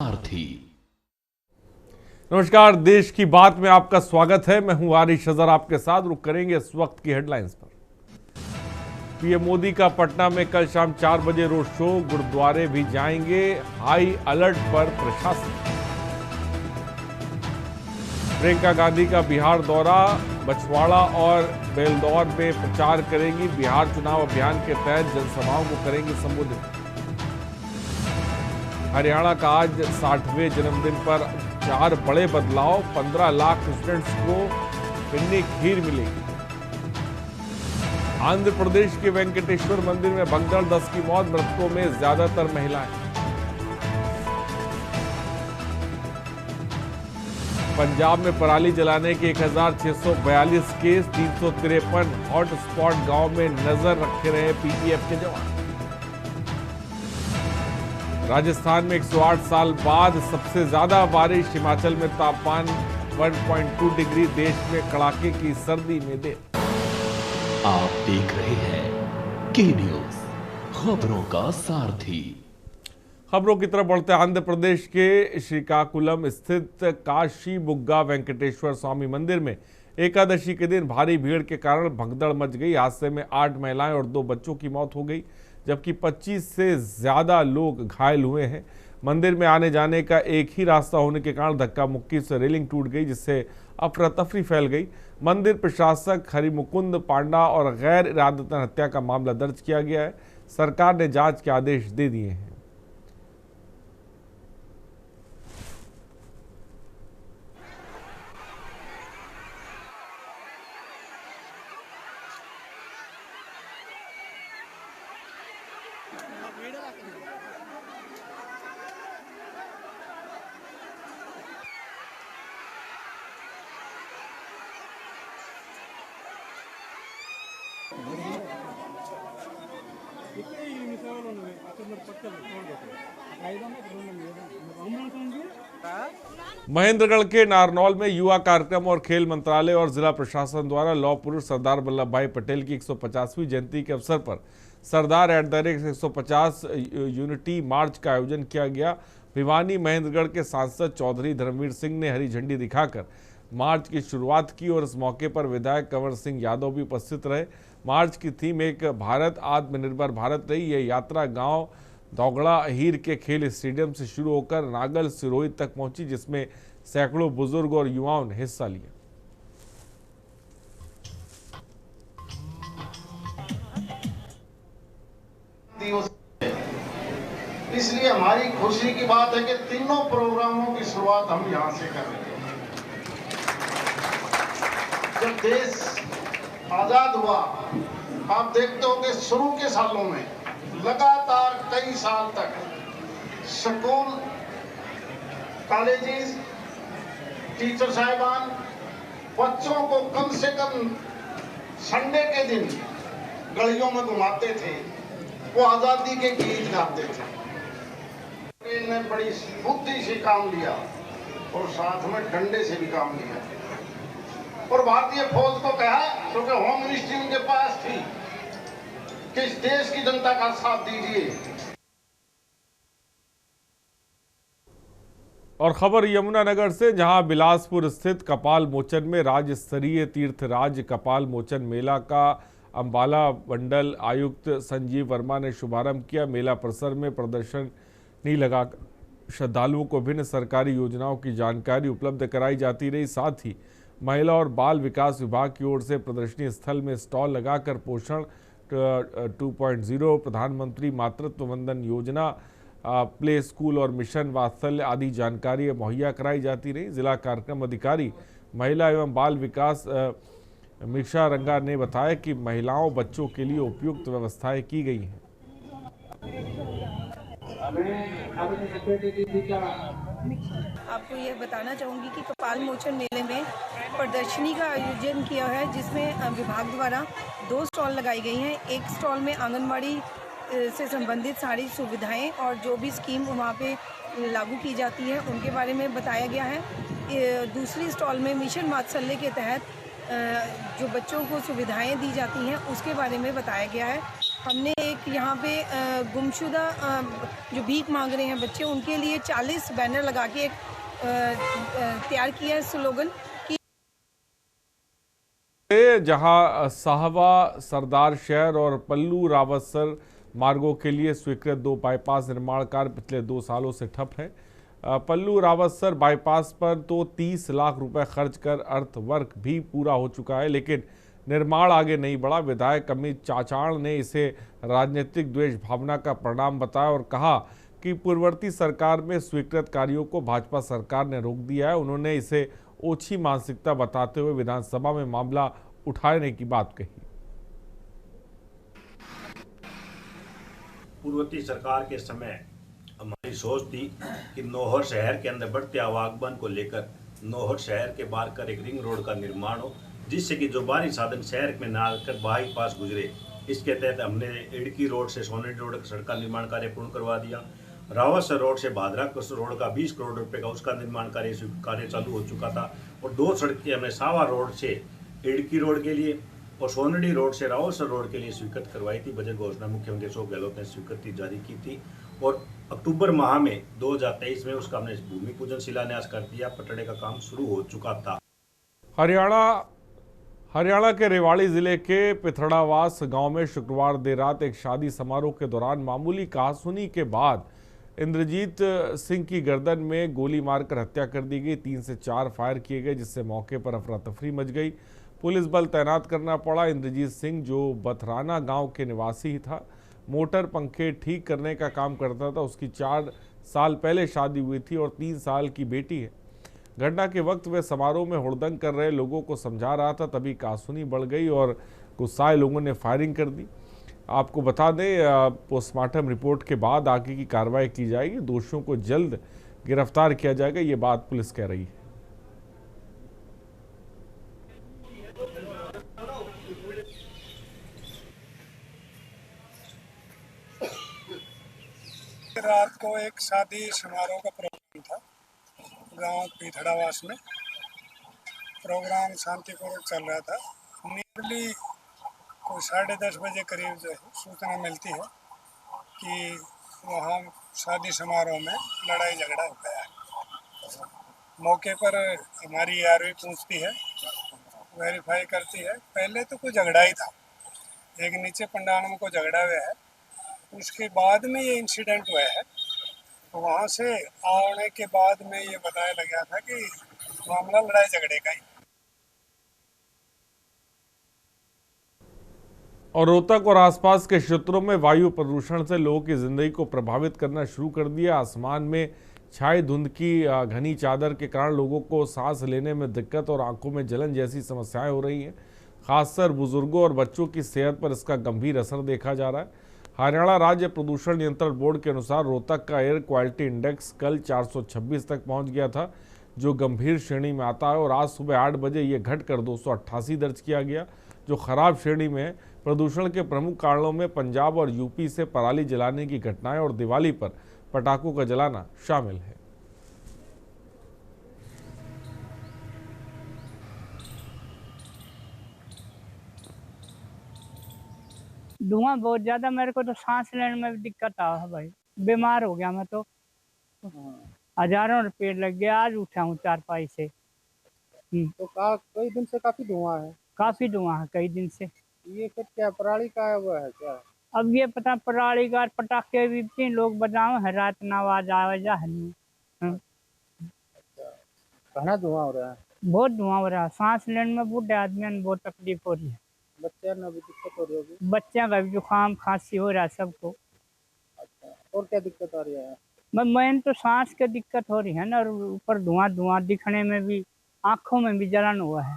सारथी। नमस्कार, देश की बात में आपका स्वागत है। मैं हूं आरिश अजहर आपके साथ। रुक करेंगे इस वक्त की हेडलाइंस पर। पीएम मोदी का पटना में कल शाम 4 बजे रोड शो, गुरुद्वारे भी जाएंगे, हाई अलर्ट पर प्रशासन। प्रियंका गांधी का बिहार दौरा, बछवाड़ा और बेलदौर में प्रचार करेंगी। बिहार चुनाव अभियान के तहत जनसभाओं को करेंगी संबोधित। हरियाणा का आज 60वें जन्मदिन पर 4 बड़े बदलाव, 15 लाख स्टूडेंट्स को पिन्नी खीर मिलेगी। आंध्र प्रदेश के वेंकटेश्वर मंदिर में भगदड़, 10 की मौत, मृतकों में ज्यादातर महिलाएं। पंजाब में पराली जलाने के 1642 केस, 353 हॉटस्पॉट गांव में नजर रखे रहे पीपीएफ के जवान। राजस्थान में 108 साल बाद सबसे ज्यादा बारिश, हिमाचल में तापमान 1.2 डिग्री, देश में कड़ाके की सर्दी में देर। आप देख रहे हैं के न्यूज, खबरों का सारथी। खबरों की तरफ बढ़ते हैं। आंध्र प्रदेश के श्रीकाकुलम स्थित काशी बुग्गा वेंकटेश्वर स्वामी मंदिर में एकादशी के दिन भारी भीड़ के कारण भगदड़ मच गई। हादसे में 8 महिलाएं और 2 बच्चों की मौत हो गई, जबकि 25 से ज्यादा लोग घायल हुए हैं। मंदिर में आने जाने का एक ही रास्ता होने के कारण धक्का मुक्की से रेलिंग टूट गई, जिससे अफरा तफरी फैल गई। मंदिर प्रशासक हरिमुकुंद पांडा और गैर इरादतन हत्या का मामला दर्ज किया गया है। सरकार ने जांच के आदेश दे दिए हैं। महेंद्रगढ़ के नारनौल में युवा कार्यक्रम और खेल मंत्रालय और जिला प्रशासन द्वारा लौह पुरुष सरदार वल्लभ भाई पटेल की 150वीं जयंती के अवसर पर सरदार @150 यूनिटी मार्च का आयोजन किया गया। भिवानी महेंद्रगढ़ के सांसद चौधरी धर्मवीर सिंह ने हरी झंडी दिखाकर मार्च की शुरुआत की और इस मौके पर विधायक कंवर सिंह यादव भी उपस्थित रहे। मार्च की थीम एक भारत आत्मनिर्भर भारत रही। यह यात्रा गांव दोगड़ा हीर के खेल स्टेडियम से शुरू होकर नागल सिरोही तक पहुंची, जिसमें सैकड़ों बुजुर्ग और युवाओं ने हिस्सा लिया। इसलिए हमारी खुशी की बात है कि तीनों प्रोग्रामों की शुरुआत हम यहां से कर रहे हैं। जब देश आजाद हुआ, आप देखते हो कि शुरू के सालों में लगातार कई साल तक स्कूल, कॉलेजेस, टीचर साहिबान बच्चों को कम से कम संडे के दिन गलियों में घुमाते थे, वो आजादी के गीत गाते थे। इन्होंने बड़ी बुद्धि से काम लिया और साथ में डंडे से भी काम लिया और भारतीय फौज को कहा, क्योंकि होम मिनिस्ट्री उनके पास थी, कि इस देश की जनता का साथ दीजिए। और खबर यमुनानगर से, जहां बिलासपुर स्थित कपाल मोचन में राज्य स्तरीय तीर्थराज कपाल मोचन मेला का अंबाला मंडल आयुक्त संजीव वर्मा ने शुभारंभ किया। मेला परिसर में प्रदर्शनी लगाकर श्रद्धालुओं को विभिन्न सरकारी योजनाओं की जानकारी उपलब्ध कराई जाती रही। साथ ही महिला और बाल विकास विभाग की ओर से प्रदर्शनी स्थल में स्टॉल लगाकर पोषण 2.0, प्रधानमंत्री मातृत्व वंदन योजना, प्ले स्कूल और मिशन वात्सल्य आदि जानकारी मुहैया कराई जाती रही। जिला कार्यक्रम अधिकारी महिला एवं बाल विकास मीशा रंगा ने बताया कि महिलाओं बच्चों के लिए उपयुक्त व्यवस्थाएं की गई हैं। आपको ये बताना चाहूँगी कि कपाल मोचन मेले में प्रदर्शनी का आयोजन किया है, जिसमें विभाग द्वारा 2 स्टॉल लगाई गई हैं। एक स्टॉल में आंगनबाड़ी से संबंधित सारी सुविधाएं और जो भी स्कीम वहाँ पे लागू की जाती है उनके बारे में बताया गया है। दूसरी स्टॉल में मिशन वात्सल्य के तहत जो बच्चों को सुविधाएं दी जाती हैं उसके बारे में बताया गया है। हमने एक एक यहाँ पे गुमशुदा जो भीख मांग रहे हैं बच्चे, उनके लिए 40 बैनर लगा के एक तैयार किया है स्लोगन कि जहां साहवा, सरदार शहर और पल्लू रावतसर मार्गों के लिए स्वीकृत 2 बाईपास निर्माण कार्य पिछले 2 सालों से ठप है। पल्लू रावतसर बाईपास पर तो 30 लाख रुपए खर्च कर अर्थवर्क भी पूरा हो चुका है, लेकिन निर्माण आगे नहीं बढ़ा। विधायक अमित चाचाण ने इसे राजनीतिक द्वेष भावना का परिणाम बताया और कहा कि पूर्ववर्ती सरकार में स्वीकृत कार्यों को भाजपा सरकार ने रोक दिया है। उन्होंने इसे ओछी मानसिकता बताते हुए विधानसभा में मामला उठाने की बात कही। पूर्ववर्ती सरकार के समय हमारी सोच थी कि नौहर शहर के अंदर बढ़ते आवागमन को लेकर नौहर शहर के बाहर कर एक रिंग रोड का निर्माण हो, जिससे कि जो बाहरी साधन शहर में ना आकर बाईपास गुजरे। इसके तहत हमने इड़की रोड से सोनेडी रोड का सड़क का निर्माण कार्य पूर्ण करवा दिया। रावतसर रोड से भादरा रोड का 20 करोड़ रुपए का उसका निर्माण कार्य चालू हो चुका था और 2 सड़कें हमने सावा रोड से इड़की रोड के लिए और सोनेडी रोड से रावतसर रोड के लिए स्वीकृत करवाई थी। बजट घोषणा मुख्यमंत्री अशोक गहलोत ने स्वीकृति जारी की थी और अक्टूबर माह में 2023 में उसका हमने भूमि पूजन शिलान्यास कर दिया। पटड़े का काम शुरू हो चुका था। हरियाणा के रेवाड़ी जिले के पिथड़ावास गांव में शुक्रवार देर रात एक शादी समारोह के दौरान मामूली कहासुनी के बाद इंद्रजीत सिंह की गर्दन में गोली मारकर हत्या कर दी गई। 3 से 4 फायर किए गए, जिससे मौके पर अफरा तफरी मच गई। पुलिस बल तैनात करना पड़ा। इंद्रजीत सिंह, जो बथराना गांव के निवासी ही था, मोटर पंखे ठीक करने का काम करता था। उसकी 4 साल पहले शादी हुई थी और 3 साल की बेटी है। घटना के वक्त वह समारोह में हुड़दंग कर रहे लोगों को समझा रहा था, तभी कहासुनी बढ़ गई और गुस्साए लोगों ने फायरिंग कर दी। आपको बता दें, पोस्टमार्टम रिपोर्ट के बाद आगे की कार्रवाई की जाएगी। दोषियों को जल्द गिरफ्तार किया जाएगा, ये बात पुलिस कह रही है। रात को एक शादी समारोह का प्रोग्राम था गांव पिथड़ावास में। प्रोग्राम शांतिपूर्वक चल रहा था। नियरली कोई 10:30 बजे करीब जो है सूचना मिलती है कि वहाँ शादी समारोह में लड़ाई झगड़ा हो गया है। मौके पर हमारी आरवी पहुँचती है, वेरीफाई करती है। पहले तो कोई झगड़ा ही था, एक नीचे पंडाल में कोई झगड़ा हुआ है, उसके बाद में ये इंसिडेंट हुआ है। तो वहाँ से आने के बाद में ये बताया लगा था कि मामला लड़ाई झगड़े का ही। और रोहतक और आसपास के क्षेत्रों में वायु प्रदूषण से लोगों की जिंदगी को प्रभावित करना शुरू कर दिया। आसमान में छाई धुंध की घनी चादर के कारण लोगों को सांस लेने में दिक्कत और आंखों में जलन जैसी समस्याएं हो रही हैं। खासकर बुजुर्गों और बच्चों की सेहत पर इसका गंभीर असर देखा जा रहा है। हरियाणा राज्य प्रदूषण नियंत्रण बोर्ड के अनुसार रोहतक का एयर क्वालिटी इंडेक्स कल 426 तक पहुंच गया था, जो गंभीर श्रेणी में आता है और आज सुबह 8 बजे ये घटकर 288 दर्ज किया गया, जो खराब श्रेणी में है। प्रदूषण के प्रमुख कारणों में पंजाब और यूपी से पराली जलाने की घटनाएं और दिवाली पर पटाखों का जलाना शामिल है। धुआं बहुत ज्यादा, मेरे को तो सांस लेने में भी दिक्कत आ है भाई। बीमार हो गया मैं तो। हजारों रुपये लग गया, आज उठा हूँ चारपाई से। तो कई दिन से काफी धुआं है। काफी धुआं है कई दिन से। ये फिर क्या पराली का हुआ है क्या? अब ये पता, पराली का पटाखे भी इतने लोग बजाओ है, रात में आवाज आवाजा है। घना धुआं हो रहा है। बहुत धुआं हो रहा है, सांस लेने में बूढ़े आदमी में बहुत तकलीफ हो रही है। बच्चे ने भी दिक्कत हो रही होगी। बच्चों का भी जुकाम खांसी हो रहा है सबको। अच्छा, और क्या दिक्कत आ रही है? मैंने तो सांस की दिक्कत हो रही है ना, और ऊपर धुआं धुआं दिखने में भी, आंखों में भी जलन हुआ है।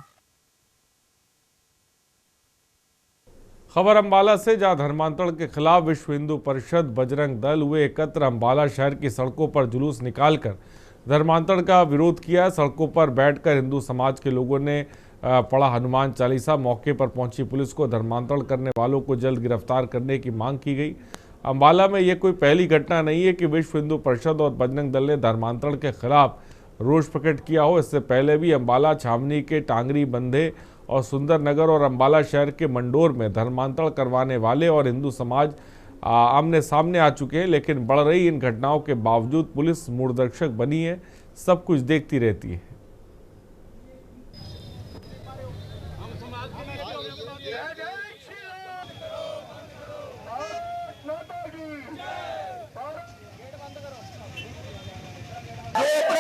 खबर अंबाला से, जहां धर्मांतरण के खिलाफ विश्व हिंदू परिषद बजरंग दल हुए एकत्र। अंबाला शहर की सड़कों पर जुलूस निकालकर धर्मांतरण का विरोध किया। सड़कों पर बैठकर हिंदू समाज के लोगों ने पढ़ा हनुमान चालीसा। मौके पर पहुंची पुलिस को धर्मांतरण करने वालों को जल्द गिरफ्तार करने की मांग की गई। अंबाला में ये कोई पहली घटना नहीं है कि विश्व हिंदू परिषद और बजरंग दल ने धर्मांतरण के खिलाफ रोष प्रकट किया हो। इससे पहले भी अंबाला, छावनी के टांगरी बंधे और सुंदर नगर और अंबाला शहर के मंडोर में धर्मांतरण करवाने वाले और हिंदू समाज आमने सामने आ चुके हैं, लेकिन बढ़ रही इन घटनाओं के बावजूद पुलिस मूर्दर्शक बनी है, सब कुछ देखती रहती है।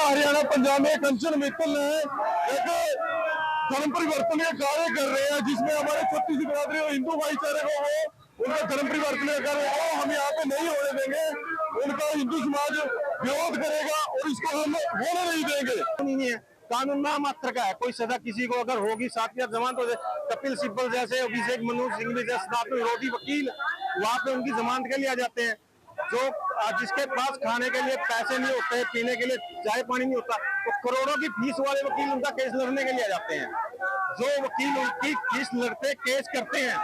हरियाणा पंजाब में कंचन मित्तल ने एक धर्म परिवर्तन के कार्य कर रहे हैं, जिसमें हमारे छत्तीस बिरादरी और हिंदू भाईचारे को वो उनका धर्म परिवर्तन का कार्य हम यहाँ पे नहीं होने देंगे। उनका हिंदू समाज विरोध करेगा और इसको हम होने नहीं देंगे। नहीं है, कानून ना मात्र का है। कोई सजा किसी को अगर होगी 7 या जमानत हो जाए, कपिल सिब्बल जैसे, अभिषेक मनु सिंघवी जैसे सनातन विरोधी वकील वहाँ पे उनकी जमानत के लिए आ जाते हैं। जो जिसके पास खाने के लिए पैसे नहीं होते, पीने के लिए चाय पानी नहीं होता, तो करोड़ों की फीस वाले वकील उनका केस लड़ने के लिए आ जाते हैं। जो वकील उनकी फीस लड़ते केस करते हैं,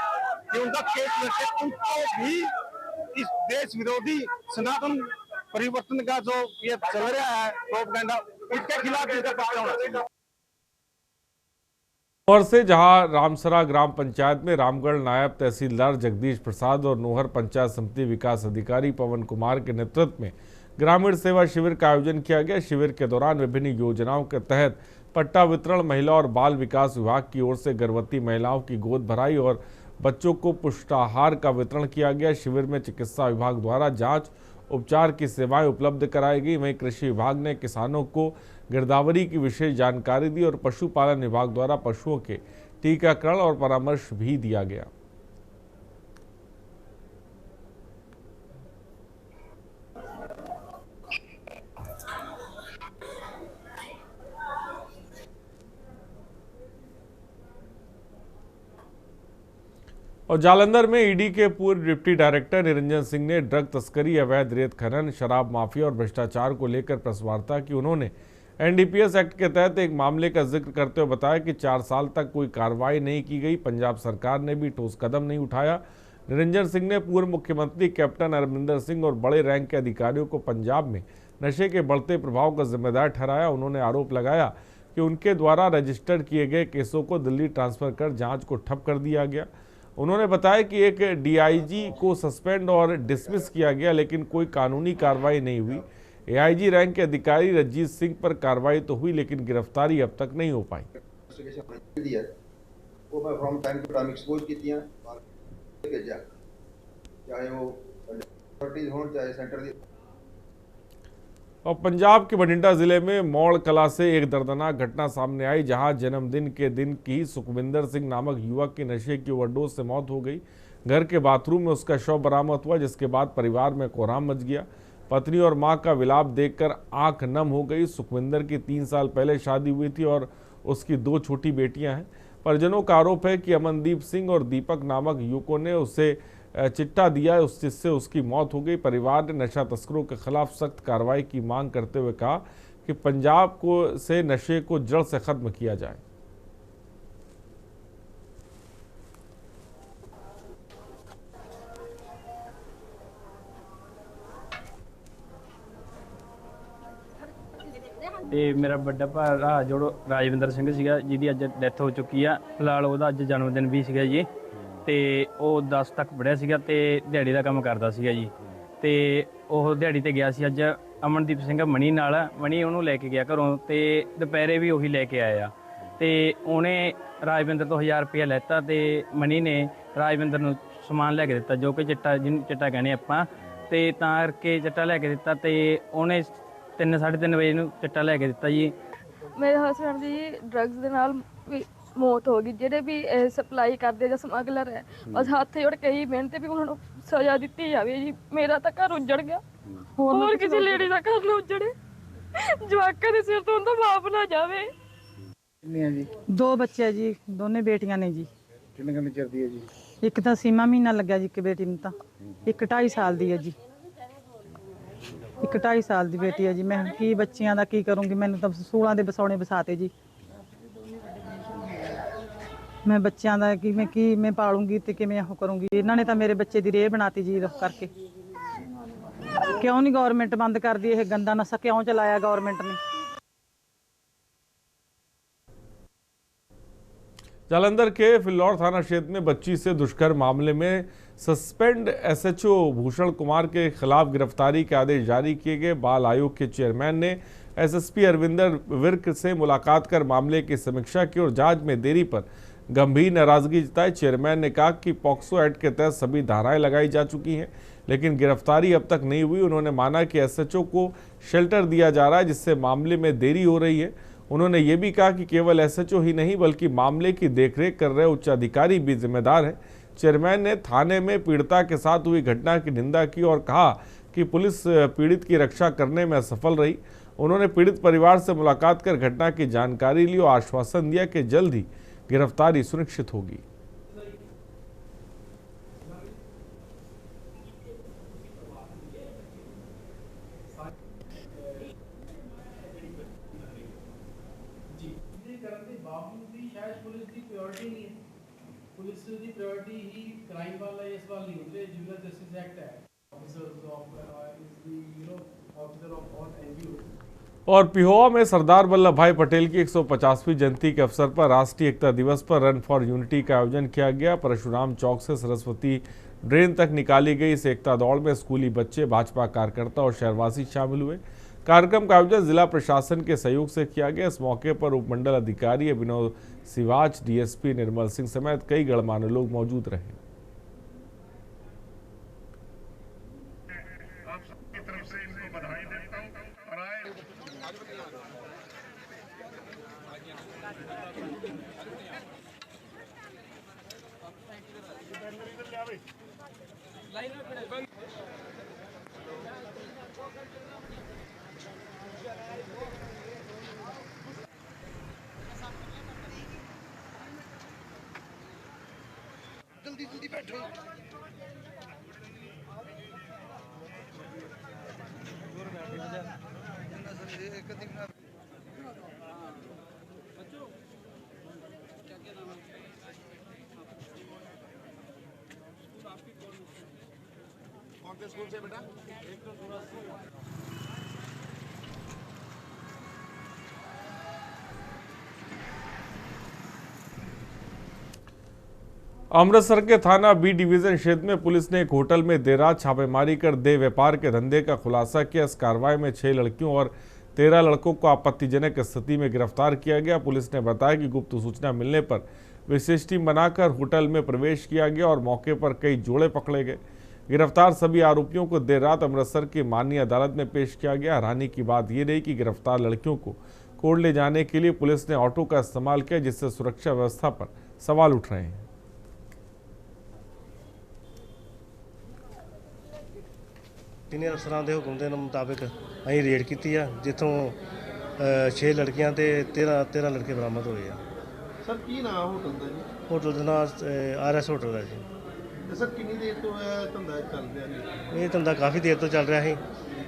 कि उनका केस लड़ते, उनको भी इस देश विरोधी सनातन परिवर्तन का जो ये चल रहा है प्रोपेगेंडा, उसके खिलाफ इसका पर्चा होना चाहिए। और से जहां रामसरा ग्राम पंचायत में रामगढ़ नायब तहसीलदार जगदीश प्रसाद और नोहर पंचायत समिति विकास अधिकारी पवन कुमार के नेतृत्व में ग्रामीण सेवा शिविर का आयोजन किया गया। शिविर के दौरान विभिन्न योजनाओं के तहत पट्टा वितरण, महिला और बाल विकास विभाग की ओर से गर्भवती महिलाओं की गोद भराई और बच्चों को पुष्टाहार का वितरण किया गया। शिविर में चिकित्सा विभाग द्वारा जाँच उपचार की सेवाएं उपलब्ध कराई गई। वहीं कृषि विभाग ने किसानों को गिरदावरी की विशेष जानकारी दी और पशुपालन विभाग द्वारा पशुओं के टीकाकरण और परामर्श भी दिया गया। और जालंधर में ईडी के पूर्व डिप्टी डायरेक्टर निरंजन सिंह ने ड्रग तस्करी, अवैध रेत खनन, शराब माफिया और भ्रष्टाचार को लेकर प्रेस वार्ता की। उन्होंने एनडीपीएस एक्ट के तहत एक मामले का जिक्र करते हुए बताया कि 4 साल तक कोई कार्रवाई नहीं की गई, पंजाब सरकार ने भी ठोस कदम नहीं उठाया। निरंजन सिंह ने पूर्व मुख्यमंत्री कैप्टन अमरिंदर सिंह और बड़े रैंक के अधिकारियों को पंजाब में नशे के बढ़ते प्रभाव का जिम्मेदार ठहराया। उन्होंने आरोप लगाया कि उनके द्वारा रजिस्टर्ड किए गए केसों को दिल्ली ट्रांसफर कर जाँच को ठप कर दिया गया। उन्होंने बताया कि एक डीआईजी को सस्पेंड और डिसमिस किया गया, लेकिन कोई कानूनी कार्रवाई नहीं हुई। एआईजी रैंक के अधिकारी रंजीत सिंह पर कार्रवाई तो हुई, लेकिन गिरफ्तारी अब तक नहीं हो पाई। वो मैं from time to time expose कीतियां, चाहे वो अथॉरिटीज हों चाहे सेंटर दी। और पंजाब के बठिंडा जिले में मौड़ कला से एक दर्दनाक घटना सामने आई, जहां जन्मदिन के दिन की सुखविंदर सिंह नामक युवक की नशे की ओवरडोज से मौत हो गई। घर के बाथरूम में उसका शव बरामद हुआ, जिसके बाद परिवार में कोहराम मच गया। पत्नी और मां का विलाप देखकर आंख नम हो गई। सुखविंदर की 3 साल पहले शादी हुई थी और उसकी 2 छोटी बेटियां हैं। परिजनों का आरोप है कि अमनदीप सिंह और दीपक नामक युवकों ने उसे चिट्टा दिया, जिससे उसकी मौत हो गई। परिवार ने नशा तस्करों के खिलाफ सख्त कार्रवाई की मांग करते हुए कहा कि पंजाब से नशे को जड़ से खत्म किया जाए। ਤੇ ਮੇਰਾ ਵੱਡਾ ਭਰਾ ਜੋ ਰਾਜਵਿੰਦਰ ਸਿੰਘ ਸੀਗਾ, ਜਿਹਦੀ ਅੱਜ ਡੈਥ ਹੋ ਚੁੱਕੀ ਆ। ਫਿਲਹਾਲ ਉਹਦਾ ਅੱਜ ਜਨਮ ਦਿਨ ਵੀ ਸੀਗਾ ਜੀ, ਤੇ ਉਹ 10 ਤੱਕ ਪੜ੍ਹਿਆ ਸੀਗਾ ਤੇ ਦਿਹਾੜੀ ਦਾ ਕੰਮ ਕਰਦਾ ਸੀਗਾ ਜੀ। ਤੇ ਉਹ ਦਿਹਾੜੀ ਤੇ ਗਿਆ ਸੀ ਅੱਜ ਅਮਨਦੀਪ ਸਿੰਘ ਮਣੀ ਨਾਲ। ਮਣੀ ਉਹਨੂੰ ਲੈ ਕੇ ਗਿਆ ਘਰੋਂ ਤੇ ਦੁਪਹਿਰੇ ਵੀ ਉਹੀ ਲੈ ਕੇ ਆਇਆ ਤੇ ਉਹਨੇ ਰਾਜਵਿੰਦਰ ਤੋਂ 1000 ਰੁਪਇਆ ਲੈਤਾ ਤੇ ਮਣੀ ਨੇ ਰਾਜਵਿੰਦਰ ਨੂੰ ਸਮਾਨ ਲੈ ਕੇ ਦਿੱਤਾ, ਜੋ ਕਿ ਚਿੱਟਾ, ਜਿਹਨੂੰ ਚਿੱਟਾ ਕਹਿੰਦੇ ਆਪਾਂ। ਤੇ ਤਾਂ ਕਰਕੇ ਚਿੱਟਾ ਲੈ ਕੇ ਦਿੱਤਾ ਤੇ ਉਹਨੇ 3-3:30 ਵਜੇ ਨੂੰ ਚਿੱਟਾ ਲੈ ਕੇ ਦਿੱਤਾ ਜੀ। ਮੇਰੇ ਹਸਬੈਂਡ ਦੀ ਡਰੱਗਸ ਦੇ ਨਾਲ ਵੀ ਮੌਤ ਹੋ ਗਈ। ਜਿਹੜੇ ਵੀ ਸਪਲਾਈ ਕਰਦੇ ਜਾਂ ਸਮਗਲਰ ਹੈ, ਬਸ ਹੱਥ ਜੋੜ ਕੇ ਹੀ ਮਿਹਨਤ ਵੀ ਉਹਨਾਂ ਨੂੰ ਸਜ਼ਾ ਦਿੱਤੀ ਜਾਵੇ ਜੀ। ਮੇਰਾ ਤਾਂ ਘਰ ਉੱਜੜ ਗਿਆ, ਹੋਰ ਕਿਸੇ ਲੇਡੀ ਦਾ ਘਰ ਨਾ ਉੱਜੜੇ, ਜਵਾਕਾਂ ਦੇ ਸਿਰ ਤੋਂ ਤਾਂ ਬਾਪ ਨਾ ਜਾਵੇ। ਜੀ 2 ਬੱਚੇ ਆ ਜੀ, ਦੋਨੇ ਬੇਟੀਆਂ ਨੇ ਜੀ। ਕਿੰਨੇ ਚਿਰ ਦੀ ਹੈ ਜੀ? ਇੱਕ ਤਾਂ ਸੀਮਾ ਮਹੀਨਾ ਲੱਗਿਆ ਜੀ, ਇੱਕ ਬੇਟੀ ਨੂੰ ਤਾਂ। ਇੱਕ 2.5 ਸਾਲ ਦੀ ਹੈ ਜੀ, ਇੱਕ 2.5 ਸਾਲ ਦੀ ਬੇਟੀ ਹੈ ਜੀ। ਮੈਂ ਕੀ ਬੱਚਿਆਂ ਦਾ ਕੀ ਕਰੂੰਗੀ, ਮੈਨੂੰ ਤਾਂ 16 ਦੇ ਵਸਾਉਣੇ ਵਸਾਤੇ ਜੀ। ਮੈਂ ਬੱਚਿਆਂ ਦਾ ਕਿਵੇਂ ਪਾਲੂੰਗੀ ਤੇ ਕਿਵੇਂ ਉਹ ਕਰੂੰਗੀ। ਇਹਨਾਂ ਨੇ ਤਾਂ ਮੇਰੇ ਬੱਚੇ ਦੀ ਰੇਹ ਬਣਾਤੀ ਜੀ ਕਰਕੇ। ਕਿਉਂ ਨਹੀਂ ਗਵਰਨਮੈਂਟ ਬੰਦ ਕਰਦੀ ਇਹ ਗੰਦਾ ਨਸ਼ਾ, ਕਿਉਂ ਚਲਾਇਆ ਗਵਰਨਮੈਂਟ ਨੇ? जालंधर के फिल्लौर थाना क्षेत्र में बच्ची से दुष्कर्म मामले में सस्पेंड एसएचओ भूषण कुमार के खिलाफ गिरफ्तारी के आदेश जारी किए गए। बाल आयोग के चेयरमैन ने एसएसपी अरविंदर विर्क से मुलाकात कर मामले की समीक्षा की और जांच में देरी पर गंभीर नाराजगी जताई। चेयरमैन ने कहा कि पॉक्सो एक्ट के तहत सभी धाराएं लगाई जा चुकी हैं, लेकिन गिरफ्तारी अब तक नहीं हुई। उन्होंने माना कि एसएचओ को शेल्टर दिया जा रहा है, जिससे मामले में देरी हो रही है। उन्होंने ये भी कहा कि केवल एसएचओ ही नहीं बल्कि मामले की देखरेख कर रहे उच्च अधिकारी भी जिम्मेदार हैं। चेयरमैन ने थाने में पीड़िता के साथ हुई घटना की निंदा की और कहा कि पुलिस पीड़ित की रक्षा करने में असफल रही। उन्होंने पीड़ित परिवार से मुलाकात कर घटना की जानकारी ली और आश्वासन दिया कि जल्द ही गिरफ्तारी सुनिश्चित होगी। पुलिस ਦੀ ਪ੍ਰਾਇੋਰਟੀ ਹੀ ਕ੍ਰਾਈਮ ਵਾਲਾ ਇਸ ਵਾਲ ਨਹੀਂ ਹੁੰਦੇ। ਜੁਡੀਸ਼ੀਅਲ ਜਸਟਿਸ ਐਕਟ ਹੈ, officers of officer of all NGO. और पिहोवा में सरदार वल्लभ भाई पटेल की 150वीं जयंती के अवसर पर राष्ट्रीय एकता दिवस पर रन फॉर यूनिटी का आयोजन किया गया। परशुराम चौक से सरस्वती ड्रेन तक निकाली गई इस एकता दौड़ में स्कूली बच्चे, भाजपा कार्यकर्ता और शहरवासी शामिल हुए। कार्यक्रम का आयोजन जिला प्रशासन के सहयोग से किया गया। इस मौके पर उपमंडल अधिकारी अभिनव सिवाच, डीएसपी निर्मल सिंह समेत कई गणमान्य लोग मौजूद रहे। जल्दी जल्दी बैठो। कौन से स्कूल से बेटा? एक तो अमृतसर के थाना बी डिवीजन क्षेत्र में पुलिस ने एक होटल में देर रात छापेमारी कर देह व्यापार के धंधे का खुलासा किया। इस कार्रवाई में 6 लड़कियों और 13 लड़कों को आपत्तिजनक स्थिति में गिरफ्तार किया गया। पुलिस ने बताया कि गुप्त सूचना मिलने पर विशेष टीम बनाकर होटल में प्रवेश किया गया और मौके पर कई जोड़े पकड़े गए। गिरफ्तार सभी आरोपियों को देर रात अमृतसर की माननीय अदालत में पेश किया गया। हैरानी की बात यह रही कि गिरफ्तार लड़कियों को कोर्ट ले जाने के लिए पुलिस ने ऑटो का इस्तेमाल किया, जिससे सुरक्षा व्यवस्था पर सवाल उठ रहे हैं। सीनियर अफसरां ਦੇ ਹੁਕਮ ਦੇ ਮੁਤਾਬਕ ਅਸੀਂ ਰੇਡ ਕੀਤੀ ਆ, ਜਿੱਥੋਂ 6 ਲੜਕੀਆਂ ਤੇ 13 ਲੜਕੇ ਬਰਾਮਦ ਹੋਏ ਆ। ਸਰ ਕੀ ਨਾਮ ਹੋਟਲ ਦਾ ਜੀ? ਹੋਟਲ ਦਾ ਨਾਮ ਆਰਐਸ ਹੋਟਲ ਹੈ ਜੀ। ਤੇ ਸਰ ਕਿੰਨੀ ਦੇਰ ਤੋਂ ਇਹ ਧੰਦਾ ਚੱਲ ਰਿਹਾ ਜੀ? ਇਹ ਧੰਦਾ ਕਾਫੀ ਦੇਰ ਤੋਂ ਚੱਲ ਰਿਹਾ ਸੀ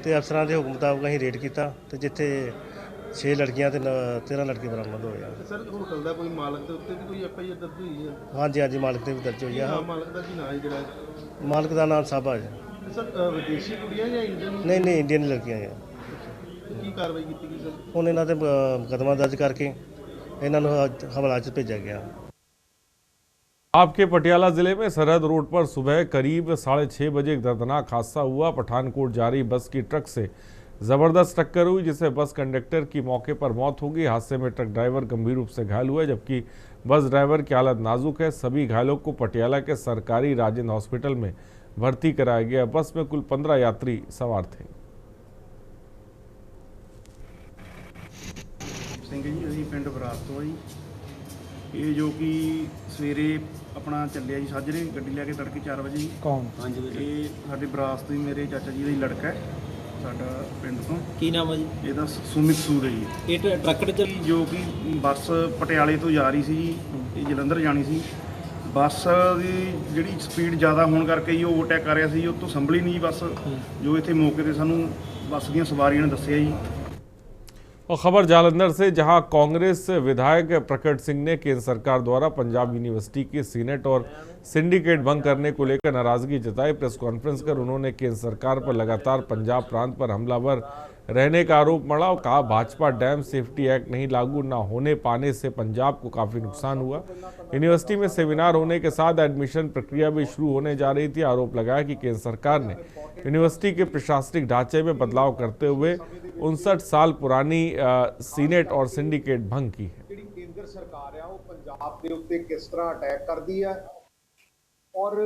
ਤੇ ਅਫਸਰਾਂ ਦੇ ਹੁਕਮ ਮੁਤਾਬਕ ਅਸੀਂ ਰੇਡ ਕੀਤਾ ਤੇ ਜਿੱਥੇ 6 ਲੜਕੀਆਂ ਤੇ 13 ਲੜਕੇ ਬਰਾਮਦ ਹੋਏ ਆ। ਸਰ ਹੋਟਲ ਦਾ ਕੋਈ ਮਾਲਕ ਦੇ ਉੱਤੇ ਵੀ ਕੋਈ ਐਫਆਈਆਰ ਦਰਜ ਹੋਈ ਹੈ? ਹਾਂਜੀ ਹਾਂਜੀ, ਮਾਲਕ ਤੇ ਵੀ ਦਰਜ ਹੋਈ ਆ। ਮਾਲਕ ਦਾ ਕੀ ਨਾਮ ਹੈ ਜਿਹੜਾ? ਮਾਲਕ ਦਾ ਨਾਮ ਸਾਬਾ ਹੈ। ਸਰ ਵਿਦੇਸ਼ੀ ਕੁੜੀਆਂ ਜਾਂ ਇੰਡੀਅਨ? ਨਹੀਂ ਨਹੀਂ, ਇੰਡੀਅਨ ਲੜਕੀਆਂ ਆ। ਕੀ ਕਾਰਵਾਈ ਕੀਤੀ ਗਈ ਸਰ? ਹੁਣ ਇਹਨਾਂ ਤੇ ਮੁਕੱਦਮਾ ਦਰਜ ਕਰਕੇ ਇਹਨਾਂ ਨੂੰ ਹਵਾਲਾ 'ਚ भेजा गया। आपके पटियाला जिले में सरहद रोड पर सुबह करीब 6:30 बजे एक दर्दनाक हादसा हुआ। पठानकोट जा रही बस की ट्रक से जबरदस्त टक्कर हुई, जिससे बस कंडक्टर की मौके पर मौत हो गई। हादसे में ट्रक ड्राइवर गंभीर रूप से घायल हुआ, जबकि बस ड्राइवर की हालत नाजुक है। सभी घायलों को पटियाला के सरकारी राजेंद्र हॉस्पिटल में भर्ती कराया गया। बस में कुल 15 यात्री सवार थे। ਸਿੰਘ ਜੀ, ਅਸੀਂ ਪਿੰਡ ਬਰਾਸ ਤੋਂ ਜੀ। ਇਹ ਜੋ ਕਿ ਸਵੇਰੇ ਆਪਣਾ ਚੱਲਿਆ ਜੀ ਸਾਜਰੇ ਗੱਡੀ ਲੈ ਕੇ ਤੜਕੇ 4 ਵਜੇ ਜੀ। ਕੌਣ? ਇਹ ਸਾਡੇ ਬਰਾਸ ਤੋਂ ਹੀ ਮੇਰੇ ਚਾਚਾ ਜੀ ਦਾ ਹੀ ਲੜਕਾ ਹੈ, ਸਾਡਾ ਪਿੰਡ ਤੋਂ। ਕੀ ਨਾਮ ਹੈ ਜੀ ਇਹਦਾ? ਸੁਮਿਤ ਸੂਦ ਹੈ ਜੀ। ਇਹ ਟਰੱਕ ਤੇ ਜੋ ਕਿ ਬੱਸ ਪਟਿਆਲੇ ਤੋਂ ਜਾ ਰਹੀ ਸੀ ਜੀ, ਇਹ ਜਲੰਧਰ ਜਾਣੀ ਸੀ। ਬੱਸ ਦੀ ਜਿਹੜੀ ਸਪੀਡ ਜ਼ਿਆਦਾ ਹੋਣ ਕਰਕੇ ਹੀ ਓਵਰਟੇਕ ਕਰ ਰਿਹਾ ਸੀ, ਉਹ ਤੋਂ ਸੰਭਲੀ ਨਹੀਂ ਬੱਸ। ਜੋ ਇੱਥੇ ਮੌਕੇ ਤੇ ਸਾਨੂੰ ਬੱਸ ਦੀਆਂ ਸਵਾਰੀਆਂ ਨੇ ਦੱਸਿਆ ਜੀ। और खबर जालंधर से, जहां कांग्रेस विधायक प्रकट सिंह ने केंद्र सरकार द्वारा पंजाब यूनिवर्सिटी की सीनेट और सिंडिकेट भंग करने को लेकर नाराजगी जताई। प्रेस कॉन्फ्रेंस कर उन्होंने केंद्र सरकार पर लगातार पंजाब प्रांत पर हमलावर रहने का आरोप मढ़ा और कहा भाजपा डैम सेफ्टी एक्ट नहीं लागू न होने पाने से पंजाब को काफी नुकसान हुआ। यूनिवर्सिटी में सेमिनार होने के साथ एडमिशन प्रक्रिया भी शुरू होने जा रही थी। आरोप लगाया कि केंद्र सरकार ने यूनिवर्सिटी के प्रशासनिक ढांचे में बदलाव करते हुए 59 साल पुरानी सीनेट और सिंडिकेट भंग की है। केंद्र सरकार है वो पंजाब के उत्ते किस तरह अटैक करती है और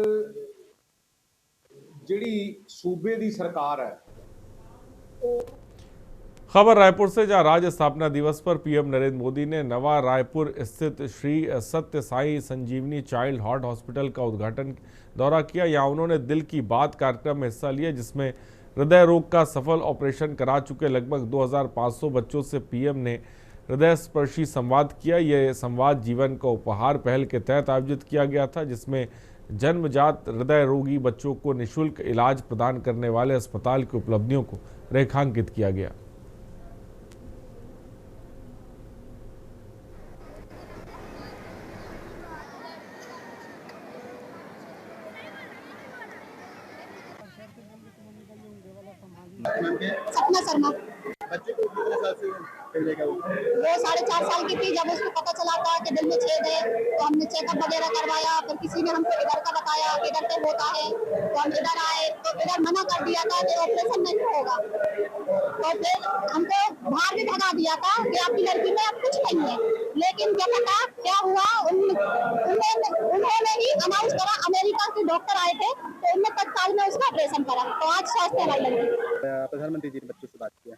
जिहड़ी सूबे दी सरकार है। खबर रायपुर से, जहां राज्य स्थापना दिवस पर पीएम नरेंद्र मोदी ने नवा रायपुर स्थित श्री सत्य साई संजीवनी चाइल्ड हार्ट हॉस्पिटल का उद्घाटन दौरा किया। यहां उन्होंने दिल की बात कार्यक्रम में हिस्सा लिया, जिसमें हृदय रोग का सफल ऑपरेशन करा चुके लगभग 2500 बच्चों से पीएम ने हृदय स्पर्शी संवाद किया। यह संवाद जीवन का उपहार पहल के तहत आयोजित किया गया था, जिसमें जन्मजात हृदय रोगी बच्चों को निःशुल्क इलाज प्रदान करने वाले अस्पताल की उपलब्धियों को रेखांकित किया गया। सपना शर्मा बच्चे को कितने साल से पहले का वो 4.5 साल की थी। जब उसको पता चला था कि दिल में छेद है तो हमने चेकअप वगैरह करवाया। फिर किसी ने हमको इधर का बताया कि इधर पे होता है, तो हम इधर आए तो इधर मना कर दिया था कि ऑपरेशन नहीं होगा। तो फिर हमको बाहर भी भगा दिया था कि आपकी लड़की में अब कुछ नहीं है। लेकिन क्या पता क्या हुआ, उन्होंने ही अनाउंस करा। अमेरिका के डॉक्टर आए थे तो उनने तत्काल में उसका ऑपरेशन करा, तो आज स्वस्थ है हमारी लड़की। प्रधानमंत्री जी ने बच्चों से बात किया,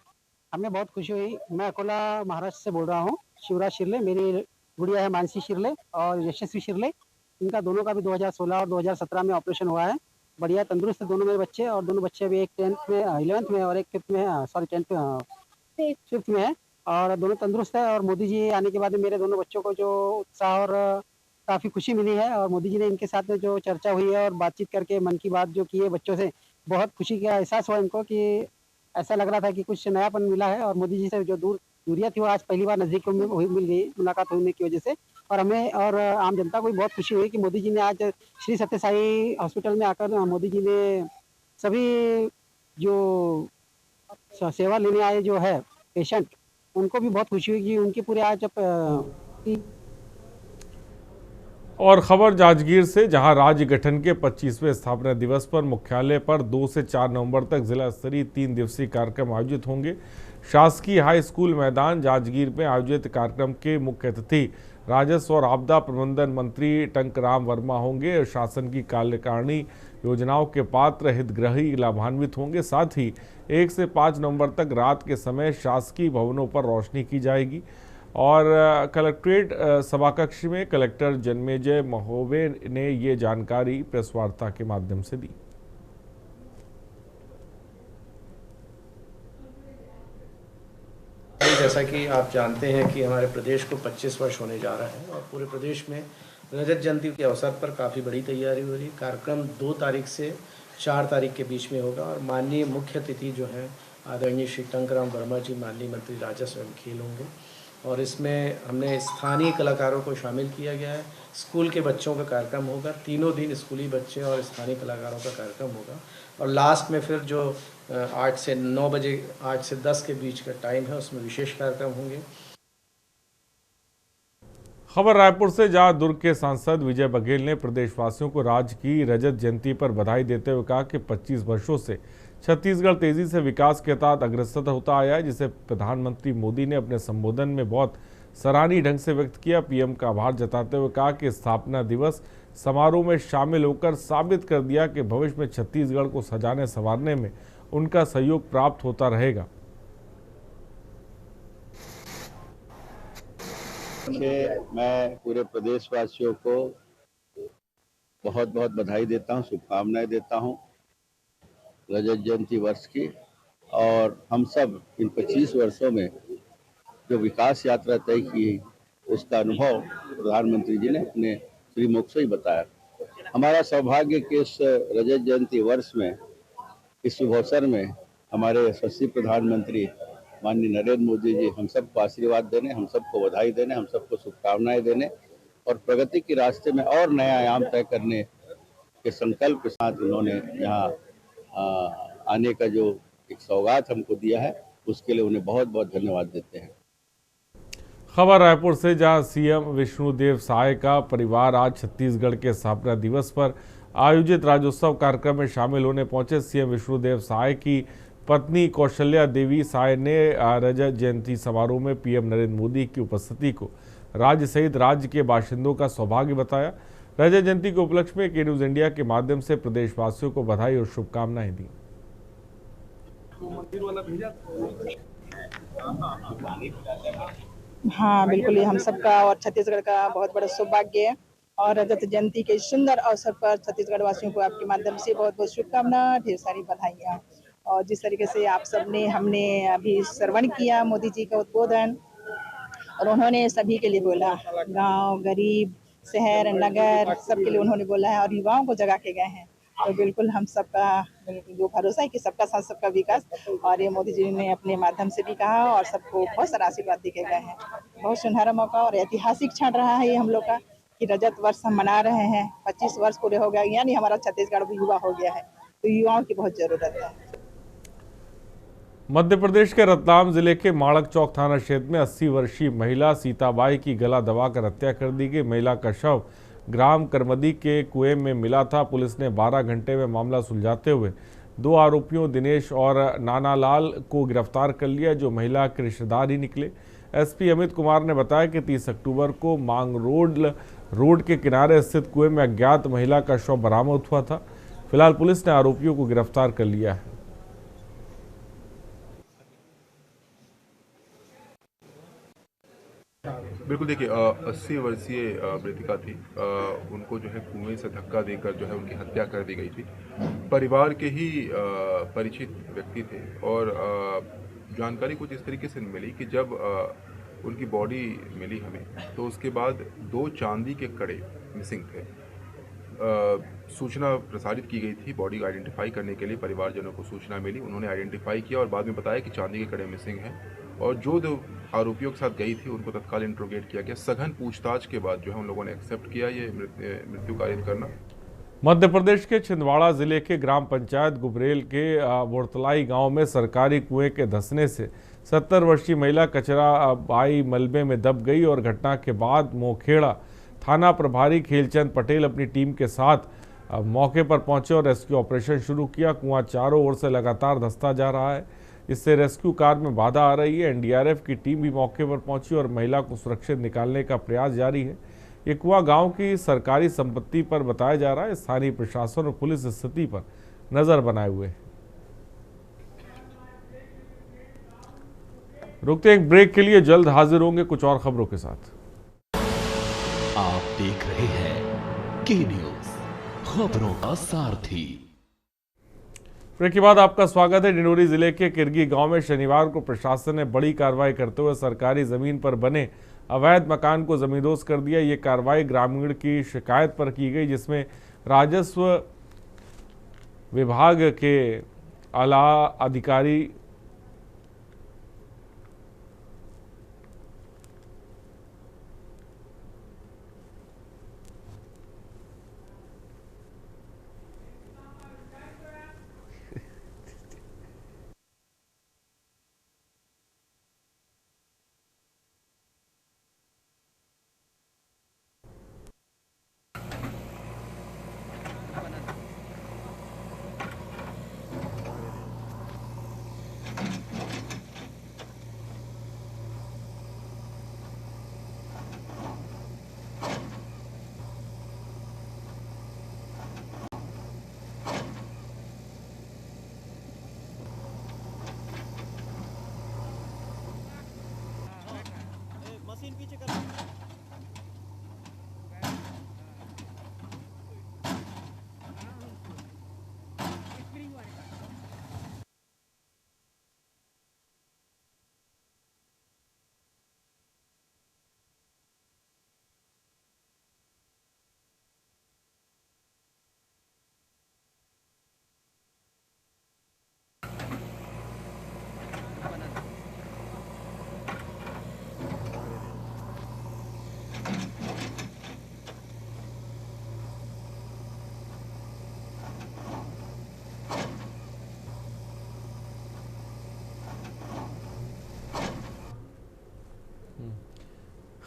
हमें बहुत खुशी हुई। मैं अकोला महाराष्ट्र से बोल रहा हूँ, शिवराज शिरले। मेरी गुड़िया है मानसी शिरले और यशस्वी शिरले। इनका दोनों का भी 2016 और 2017 में ऑपरेशन हुआ है। बढ़िया तंदुरुस्त है दोनों मेरे बच्चे। और दोनों बच्चे अभी एक 11th में और एक 5th में है, सॉरी 5th में है, और दोनों तंदुरुस्त है। और मोदी जी आने के बाद मेरे दोनों बच्चों को जो उत्साह और काफ़ी खुशी मिली है। और मोदी जी ने इनके साथ में जो चर्चा हुई है और बातचीत करके मन की बात जो की है बच्चों से, बहुत खुशी का एहसास हुआ इनको कि ऐसा लग रहा था कि कुछ नयापन मिला है। और मोदी जी से जो दूरियां थी वो आज पहली बार नज़दीक में मिल गई मुलाकात होने की वजह से। और हमें और आम जनता को भी बहुत खुशी हुई कि मोदी जी ने आज श्री सत्य साई हॉस्पिटल में आकर मोदी जी ने सभी जो सेवा लेने आए जो है पेशेंट, उनको भी बहुत खुशी हुई कि उनकी पूरे आज और खबर जांजगीर से, जहां राज्य गठन के 25वें स्थापना दिवस पर मुख्यालय पर 2 से 4 नवंबर तक जिला स्तरीय 3 दिवसीय कार्यक्रम आयोजित होंगे। शासकीय हाई स्कूल मैदान जांजगीर में आयोजित कार्यक्रम के मुख्य अतिथि राजस्व और आपदा प्रबंधन मंत्री टंकराम वर्मा होंगे। शासन की कार्यकारिणी योजनाओं के पात्र हितग्राही लाभान्वित होंगे। साथ ही 1 से 5 नवंबर तक रात के समय शासकीय भवनों पर रोशनी की जाएगी। और कलेक्ट्रेट सभाकक्ष में कलेक्टर जन्मेजय महोबे ने ये जानकारी प्रेस वार्ता के माध्यम से दी। जैसा कि आप जानते हैं कि हमारे प्रदेश को 25 वर्ष होने जा रहा है और पूरे प्रदेश में रजत जयंती के अवसर पर काफ़ी बड़ी तैयारी हो रही है। कार्यक्रम 2 तारीख से 4 तारीख के बीच में होगा और माननीय मुख्य अतिथि जो हैं आदरणीय श्री टंकराम वर्मा जी, माननीय मंत्री राजस्व एवं खेल होंगे। और इसमें हमने स्थानीय कलाकारों को शामिल किया गया है। स्कूल के बच्चों का कार्यक्रम होगा, तीनों दिन स्कूली बच्चे और स्थानीय कलाकारों का कार्यक्रम होगा। और लास्ट में फिर जो 8 से 9 बजे 8 से 10 के बीच का टाइम है उसमें विशेष कार्यक्रम होंगे। खबर रायपुर से, जहां दुर्ग के सांसद विजय बघेल ने प्रदेशवासियों को राज्य की रजत जयंती पर बधाई देते हुए कहा कि 25 वर्षों से छत्तीसगढ़ तेजी से विकास के तहत अग्रसर होता आया है, जिसे प्रधानमंत्री मोदी ने अपने संबोधन में बहुत सराहनीय ढंग से व्यक्त किया। पीएम का आभार जताते हुए कहा कि स्थापना दिवस समारोह में शामिल होकर साबित कर दिया कि भविष्य में छत्तीसगढ़ को सजाने संवारने में उनका सहयोग प्राप्त होता रहेगा। मैं पूरे प्रदेशवासियों को बहुत बहुत बधाई देता हूं, शुभकामनाएं देता हूं रजत जयंती वर्ष की। और हम सब इन 25 वर्षों में जो विकास यात्रा तय की उसका अनुभव प्रधानमंत्री जी ने अपने श्रीमुख से ही बताया। हमारा सौभाग्य कि इस रजत जयंती वर्ष में, इस शुभ अवसर में हमारे यशस्वी प्रधानमंत्री माननीय नरेंद्र मोदी जी हम सबको आशीर्वाद देने, हम सबको बधाई देने, हम सबको शुभकामनाएं देने और प्रगति के रास्ते में और नया आयाम तय करने के संकल्प के साथ उन्होंने यहाँ आने का जो एक सौगात हमको दिया है, उसके लिए उन्हें बहुत बहुत धन्यवाद देते हैं। खबर रायपुर से, जहां सीएम विष्णुदेव साय का परिवार आज छत्तीसगढ़ के स्थापना दिवस पर आयोजित राज्योत्सव कार्यक्रम में शामिल होने पहुंचे। सीएम विष्णुदेव साय की पत्नी कौशल्या देवी साय ने रजत जयंती समारोह में पीएम नरेंद्र मोदी की उपस्थिति को राज्य सहित राज्य के बाशिंदों का सौभाग्य बताया। रजत जयंती के उपलक्ष्य में के न्यूज इंडिया के माध्यम से प्रदेशवासियों को बधाई और शुभकामनाएं दी। हाँ बिल्कुल, ये हम सबका और छत्तीसगढ़ का बहुत बड़ा सौभाग्य है और रजत जयंती के सुंदर अवसर पर छत्तीसगढ़ वासियों को आपके माध्यम से बहुत बहुत शुभकामना, ढेर सारी बधाइयाँ। और जिस तरीके से आप सबने हमने अभी श्रवण किया मोदी जी का उद्बोधन, और उन्होंने सभी के लिए बोला, गांव, गरीब, शहर, नगर, सबके लिए उन्होंने बोला है और युवाओं को जगा के गए हैं। तो बिल्कुल हम सबका जो भरोसा है कि सबका साथ सबका विकास, और ये मोदी जी ने अपने माध्यम से भी कहा और सबको बहुत सारा आशीर्वाद दे के गए हैं। बहुत सुनहरा मौका और ऐतिहासिक क्षण रहा है ये हम लोग का कि रजत वर्ष हम मना रहे हैं। 25 वर्ष पूरे हो गया, यानी हमारा छत्तीसगढ़ भी युवा हो गया है, तो युवाओं की बहुत जरूरत है। मध्य प्रदेश के रतलाम जिले के माणक चौक थाना क्षेत्र में 80 वर्षीय महिला सीताबाई की गला दबाकर हत्या कर दी गई। महिला का शव ग्राम करमदी के कुएं में मिला था। पुलिस ने 12 घंटे में मामला सुलझाते हुए 2 आरोपियों दिनेश और नानालाल को गिरफ्तार कर लिया, जो महिला के रिश्तेदार ही निकले। एसपी अमित कुमार ने बताया कि 30 अक्टूबर को मांग रोड के किनारे स्थित कुएं में अज्ञात महिला का शव बरामद हुआ था। फिलहाल पुलिस ने आरोपियों को गिरफ्तार कर लिया है। बिल्कुल, देखिए 80 वर्षीय मृतिका थी। उनको जो है कुएं से धक्का देकर जो है उनकी हत्या कर दी गई थी। परिवार के ही परिचित व्यक्ति थे और जानकारी कुछ इस तरीके से मिली कि जब उनकी बॉडी मिली हमें, तो उसके बाद 2 चांदी के कड़े मिसिंग थे। सूचना प्रसारित की गई थी बॉडी को आइडेंटिफाई करने के लिए। परिवारजनों को सूचना मिली, उन्होंने आइडेंटिफाई किया और बाद में बताया कि चांदी के कड़े मिसिंग हैं। और जो 2 आरोपियों के साथ गई थी उनको तत्काल इंट्रोगेट किया गया। सघन पूछताछ के बाद जो है उन लोगों ने एक्सेप्ट किया ये मृत्यु कारित करना। मध्य प्रदेश के छिंदवाड़ा जिले के ग्राम पंचायत गुबरेल के बोरतलाई गांव में सरकारी कुएं के धंसने से 70 वर्षीय महिला कचरा बाई मलबे में दब गई और घटना के बाद मोखेड़ा थाना प्रभारी खेलचंद पटेल अपनी टीम के साथ मौके पर पहुंचे और रेस्क्यू ऑपरेशन शुरू किया। कुआं चारों ओर से लगातार धंसता जा रहा है, इससे रेस्क्यू कार्य में बाधा आ रही है। एनडीआरएफ की टीम भी मौके पर पहुंची और महिला को सुरक्षित निकालने का प्रयास जारी है। ये कुआं गांव की सरकारी संपत्ति पर बताया जा रहा है। स्थानीय प्रशासन और पुलिस स्थिति पर नजर बनाए हुए है। रुकते एक ब्रेक के लिए, जल्द हाजिर होंगे कुछ और खबरों के साथ। आप देख रहे हैं के न्यूज, खबरों का सारथी। ब्रेक के बाद आपका स्वागत है। डिंडोरी जिले के किरगी गांव में शनिवार को प्रशासन ने बड़ी कार्रवाई करते हुए सरकारी जमीन पर बने अवैध मकान को जमींदोज कर दिया। ये कार्रवाई ग्रामीण की शिकायत पर की गई, जिसमें राजस्व विभाग के आला अधिकारी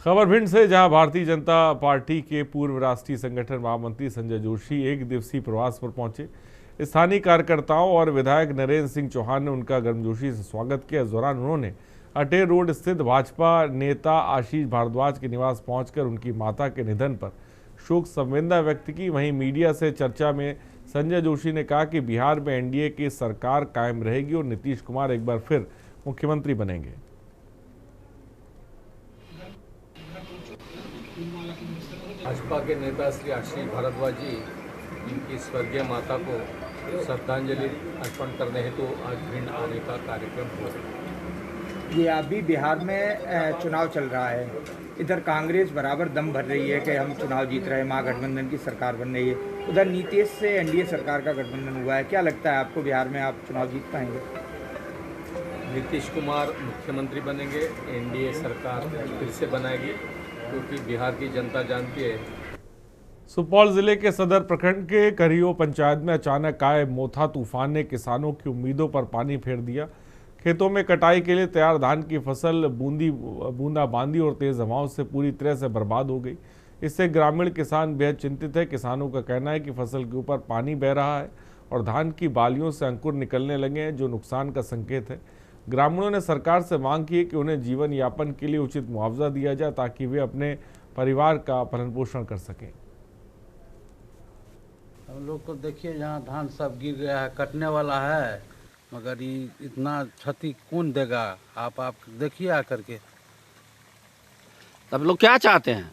खबर भिंड से, जहां भारतीय जनता पार्टी के पूर्व राष्ट्रीय संगठन महामंत्री संजय जोशी एक दिवसीय प्रवास पर पहुंचे। स्थानीय कार्यकर्ताओं और विधायक नरेंद्र सिंह चौहान ने उनका गर्मजोशी से स्वागत किया। इस दौरान उन्होंने अटेर रोड स्थित भाजपा नेता आशीष भारद्वाज के निवास पहुंचकर उनकी माता के निधन पर शोक संवेदना व्यक्त की। वहीं मीडिया से चर्चा में संजय जोशी ने कहा कि बिहार में एनडीए की सरकार कायम रहेगी और नीतीश कुमार एक बार फिर मुख्यमंत्री बनेंगे। भाजपा के नेता श्री आशीष भारद्वाज जी इनकी स्वर्गीय माता को श्रद्धांजलि अर्पण करने हेतु आज भिंड आने का कार्यक्रम हुआ। ये अभी बिहार में चुनाव चल रहा है, इधर कांग्रेस बराबर दम भर रही है कि हम चुनाव जीत रहे हैं, महागठबंधन की सरकार बन रही है। उधर नीतीश से एनडीए सरकार का गठबंधन हुआ है। क्या लगता है आपको बिहार में आप चुनाव जीत पाएंगे? नीतीश कुमार मुख्यमंत्री बनेंगे, एनडीए सरकार फिर से बनाएगी, क्योंकि बिहार की जनता जानती है। सुपौल जिले के सदर प्रखंड के करियो पंचायत में अचानक आए मोथा तूफान ने किसानों की उम्मीदों पर पानी फेर दिया। खेतों में कटाई के लिए तैयार धान की फसल बूंदाबांदी और तेज हवाओं से पूरी तरह से बर्बाद हो गई। इससे ग्रामीण किसान बेहद चिंतित है। किसानों का कहना है कि फसल के ऊपर पानी बह रहा है और धान की बालियों से अंकुर निकलने लगे हैं, जो नुकसान का संकेत है। ग्रामीणों ने सरकार से मांग की है कि उन्हें जीवन यापन के लिए उचित मुआवजा दिया जाए, ताकि वे अपने परिवार का भरण पोषण कर सकें। हम लोग को देखिए, यहाँ धान सब गिर गया है, कटने वाला है, मगर ये इतना क्षति कौन देगा? आप देखिए आकर के। अब लोग क्या चाहते हैं?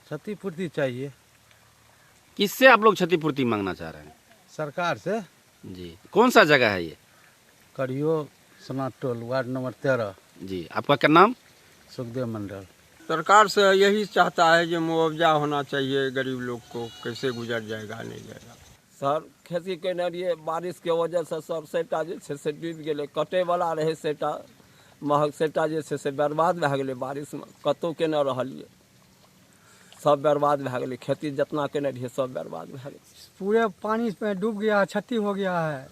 क्षतिपूर्ति चाहिए। किससे आप लोग क्षतिपूर्ति मांगना चाह रहे हैं? सरकार से। जी, कौन सा जगह है ये? करियो सनाटोल, वार्ड नंबर 13। जी, आपका क्या नाम? सुखदेव मंडल। सरकार से यही चाहता है कि मुआवजा होना चाहिए, गरीब लोग को कैसे गुजर जाएगा नहीं जाएगा। सर खेती केने रहिए, बारिश के वजह से सब सेटा जे छै से डूबि गेलै, कटे वाला रहे सेटा, महग सेटा जे छै से बर्बाद भए गेलै। बारिश में कतौ केने रहलिए, सब बर्बाद भए गेलै। खेती जितना केने रहिए सब बर्बाद भए गेलै। पूरे पानी में डूब गया, क्षति हो गया है,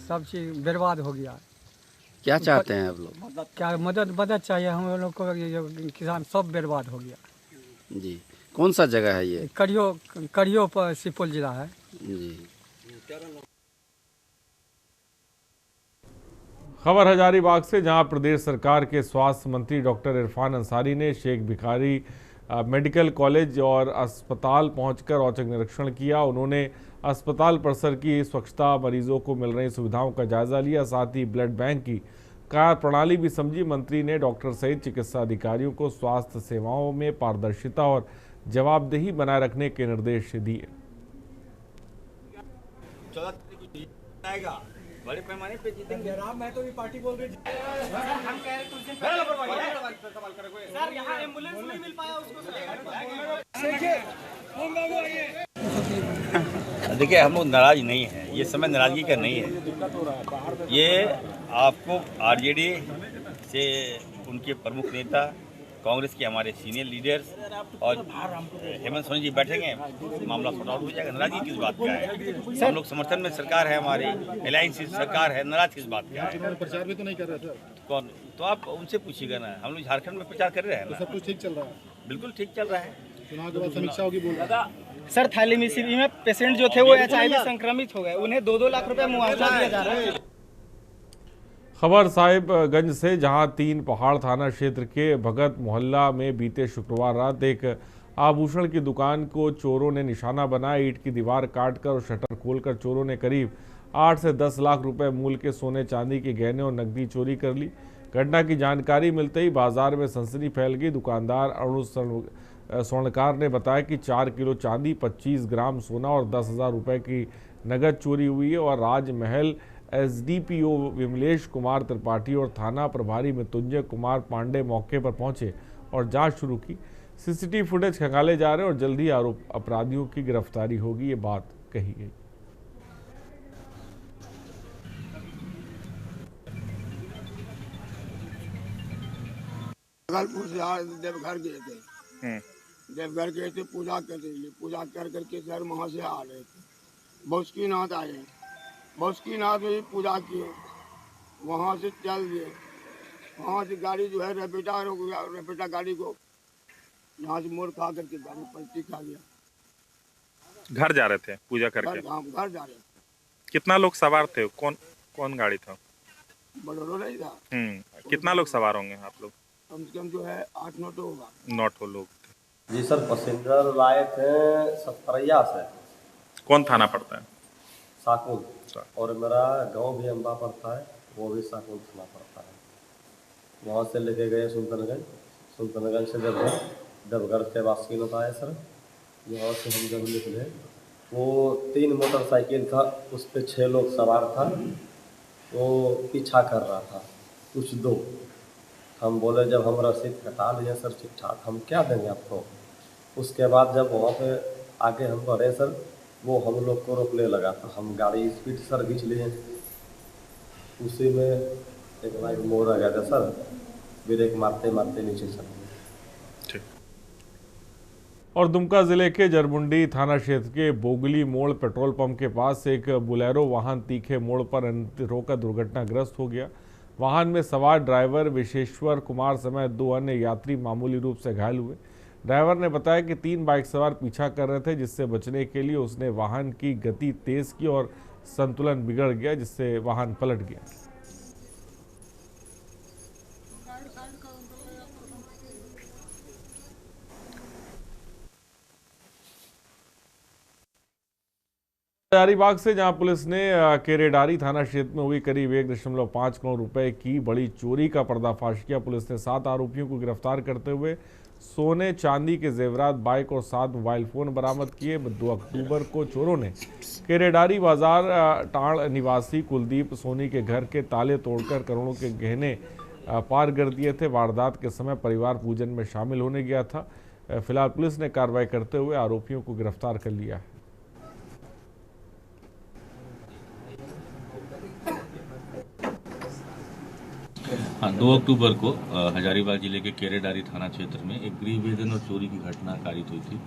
सब चीज बर्बाद हो गया। क्या चाहते हैं आप लोग? क्या मदद चाहिए हम लोग को? किसान सब बर्बाद हो गया। जी, कौन सा जगह है ये? करियो पर सुपौल जिला है। जी। खबर हजारीबाग से, जहां प्रदेश सरकार के स्वास्थ्य मंत्री डॉक्टर इरफान अंसारी ने शेख भिखारी मेडिकल कॉलेज और अस्पताल पहुंचकर औचक निरीक्षण किया। उन्होंने अस्पताल परिसर की स्वच्छता, मरीजों को मिल रही सुविधाओं का जायजा लिया, साथ ही ब्लड बैंक की कार्य प्रणाली भी समझी। मंत्री ने डॉक्टर सहित चिकित्सा अधिकारियों को स्वास्थ्य सेवाओं में पारदर्शिता और जवाबदेही बनाए रखने के निर्देश दिए। बड़े पैमाने पे जीतेंगे। मैं तो ये पार्टी बोल रही हम कह रहे कुछ दिन सर यहाँ एम्बुलेंस नहीं मिल पाया उसको। देखिए, हम लोग नाराज नहीं हैं, ये समय नाराजगी का नहीं है। ये आपको आरजेडी से उनके प्रमुख नेता, कांग्रेस के हमारे सीनियर लीडर्स और हेमंत सोरेन जी बैठेंगे, मामला सॉर्ट आउट हो जाएगा। नाराजगी किस बात का है? हम लोग समर्थन में सरकार है, हमारी अलायंस सरकार है, नाराज किस बात का है? प्रचार भी तो नहीं कर रहे थे कौन? तो आप उनसे पूछिएगा ना। हम लोग झारखंड में प्रचार कर रहे हैं ना। सब कुछ ठीक चल रहा है? बिल्कुल ठीक चल रहा है। चुनाव के बाद समीक्षा होगी बोल रहा है। सर, थैलेसीमिया में पेशेंट जो थे वो HIV संक्रमित हो गए, उन्हें 2-2 लाख रुपए मुआवजा दिया जा रहा है। खबर साहिबगंज से, जहां 3 पहाड़ थाना क्षेत्र के भगत मोहल्ला में बीते शुक्रवार रात एक आभूषण की दुकान को चोरों ने निशाना बनाया। ईंट की दीवार काटकर और शटर खोलकर चोरों ने करीब 8 से 10 लाख रुपए मूल्य के सोने चांदी के गहने और नकदी चोरी कर ली। घटना की जानकारी मिलते ही बाजार में सनसनी फैल गई। दुकानदार अरुण स्वर्णकार ने बताया कि 4 किलो चांदी, 25 ग्राम सोना और 10,000 रुपये की नकद चोरी हुई है। और राजमहल SDPO विमलेश कुमार त्रिपाठी और थाना प्रभारी मृत्युंजय कुमार पांडे मौके पर पहुंचे और जांच शुरू की। CCTV फुटेज खंगाले जा रहे हैं और जल्द ही अपराधियों की गिरफ्तारी होगी, ये बात कही गई। देवघर गए थे, देवघर गए थे, पूजा कर करके सर वहाँ से आ रहे थे। बासुकीनाथ आए, बासुकीनाथ में भी पूजा किए, वहाँ से चल दिए। वहाँ से गाड़ी जो है रेपेटा गाड़ी को यहाँ से मोड़ खा करके गाड़ी पलटी खा गया। घर जा रहे थे पूजा करके? घर जा रहे। कितना लोग सवार थे? कौन गाड़ी था? बोलेरो नहीं था। कितना लोग सवार होंगे आप लोग? कम से कम जो है 8-9 तो होगा। 9 लोग थे। जी सर, पैसेंजर लाए थे सतरैया से। कौन थाना पड़ता है? साकुल। और मेरा गांव भी अम्बा पड़ता है, वो भी साकुल थाना पड़ता है। वहाँ से लेके गए सुल्तानगंज से देवघर के वासी बताए सर। यहाँ से हम जब निकले वो 3 मोटरसाइकिल था, उस पर 6 लोग सवार था। वो पीछा कर रहा था कुछ 2। हम बोले जब हम रसीद कटा लिए सर ठीक ठाक, हम क्या देंगे आपको। उसके बाद जब वहाँ पे आके हम बढ़े सर, वो हम लोग को रोकने लगा था। हम गाड़ी स्पीड सर खींच लिए, उसी में एक बाइक मोड़ आ गया था सर, ब्रेक मारते मारते नीचे चल गए। और दुमका जिले के जरमुंडी थाना क्षेत्र के बोगली मोड़ पेट्रोल पंप के पास एक बोलेरो वाहन तीखे मोड़ पर रोकर दुर्घटनाग्रस्त हो गया। वाहन में सवार ड्राइवर विशेश्वर कुमार समेत 2 अन्य यात्री मामूली रूप से घायल हुए। ड्राइवर ने बताया कि 3 बाइक सवार पीछा कर रहे थे, जिससे बचने के लिए उसने वाहन की गति तेज की और संतुलन बिगड़ गया, जिससे वाहन पलट गया। हजारीबाग से जहां पुलिस ने केरेडारी थाना क्षेत्र में हुई करीब 1.5 करोड़ रुपए की बड़ी चोरी का पर्दाफाश किया। पुलिस ने 7 आरोपियों को गिरफ्तार करते हुए सोने चांदी के जेवरात, बाइक और 7 मोबाइल फोन बरामद किए। 2 अक्टूबर को चोरों ने केरेडारी बाजार टाण निवासी कुलदीप सोनी के घर के ताले तोड़कर करोड़ों के गहने पार कर दिए थे। वारदात के समय परिवार पूजन में शामिल होने गया था। फिलहाल पुलिस ने कार्रवाई करते हुए आरोपियों को गिरफ्तार कर लिया है। हाँ, 2 अक्टूबर को हजारीबाग जिले के केरेडारी थाना क्षेत्र में एक गृह भेदन और चोरी की घटना कारित हुई थी,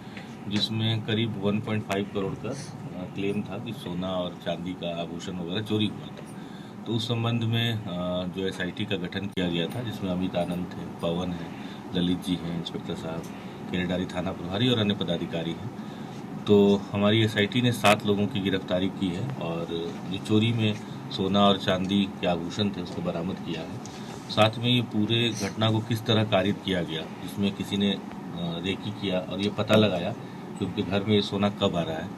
जिसमें करीब 1.5 करोड़ का क्लेम था कि सोना और चांदी का आभूषण वगैरह चोरी हुआ था। तो उस संबंध में जो SIT का गठन किया गया था, जिसमें अमित आनंद है, पवन है, ललित जी हैं, इंस्पेक्टर साहब, केरेडारी थाना प्रभारी और अन्य पदाधिकारी हैं। तो हमारी SIT ने 7 लोगों की गिरफ्तारी की है और जो चोरी में सोना और चांदी के आभूषण थे उसको बरामद किया है। साथ में ये पूरे घटना को किस तरह कारित किया गया, जिसमें किसी ने रेकी किया और ये पता लगाया कि उनके घर में ये सोना कब आ रहा है।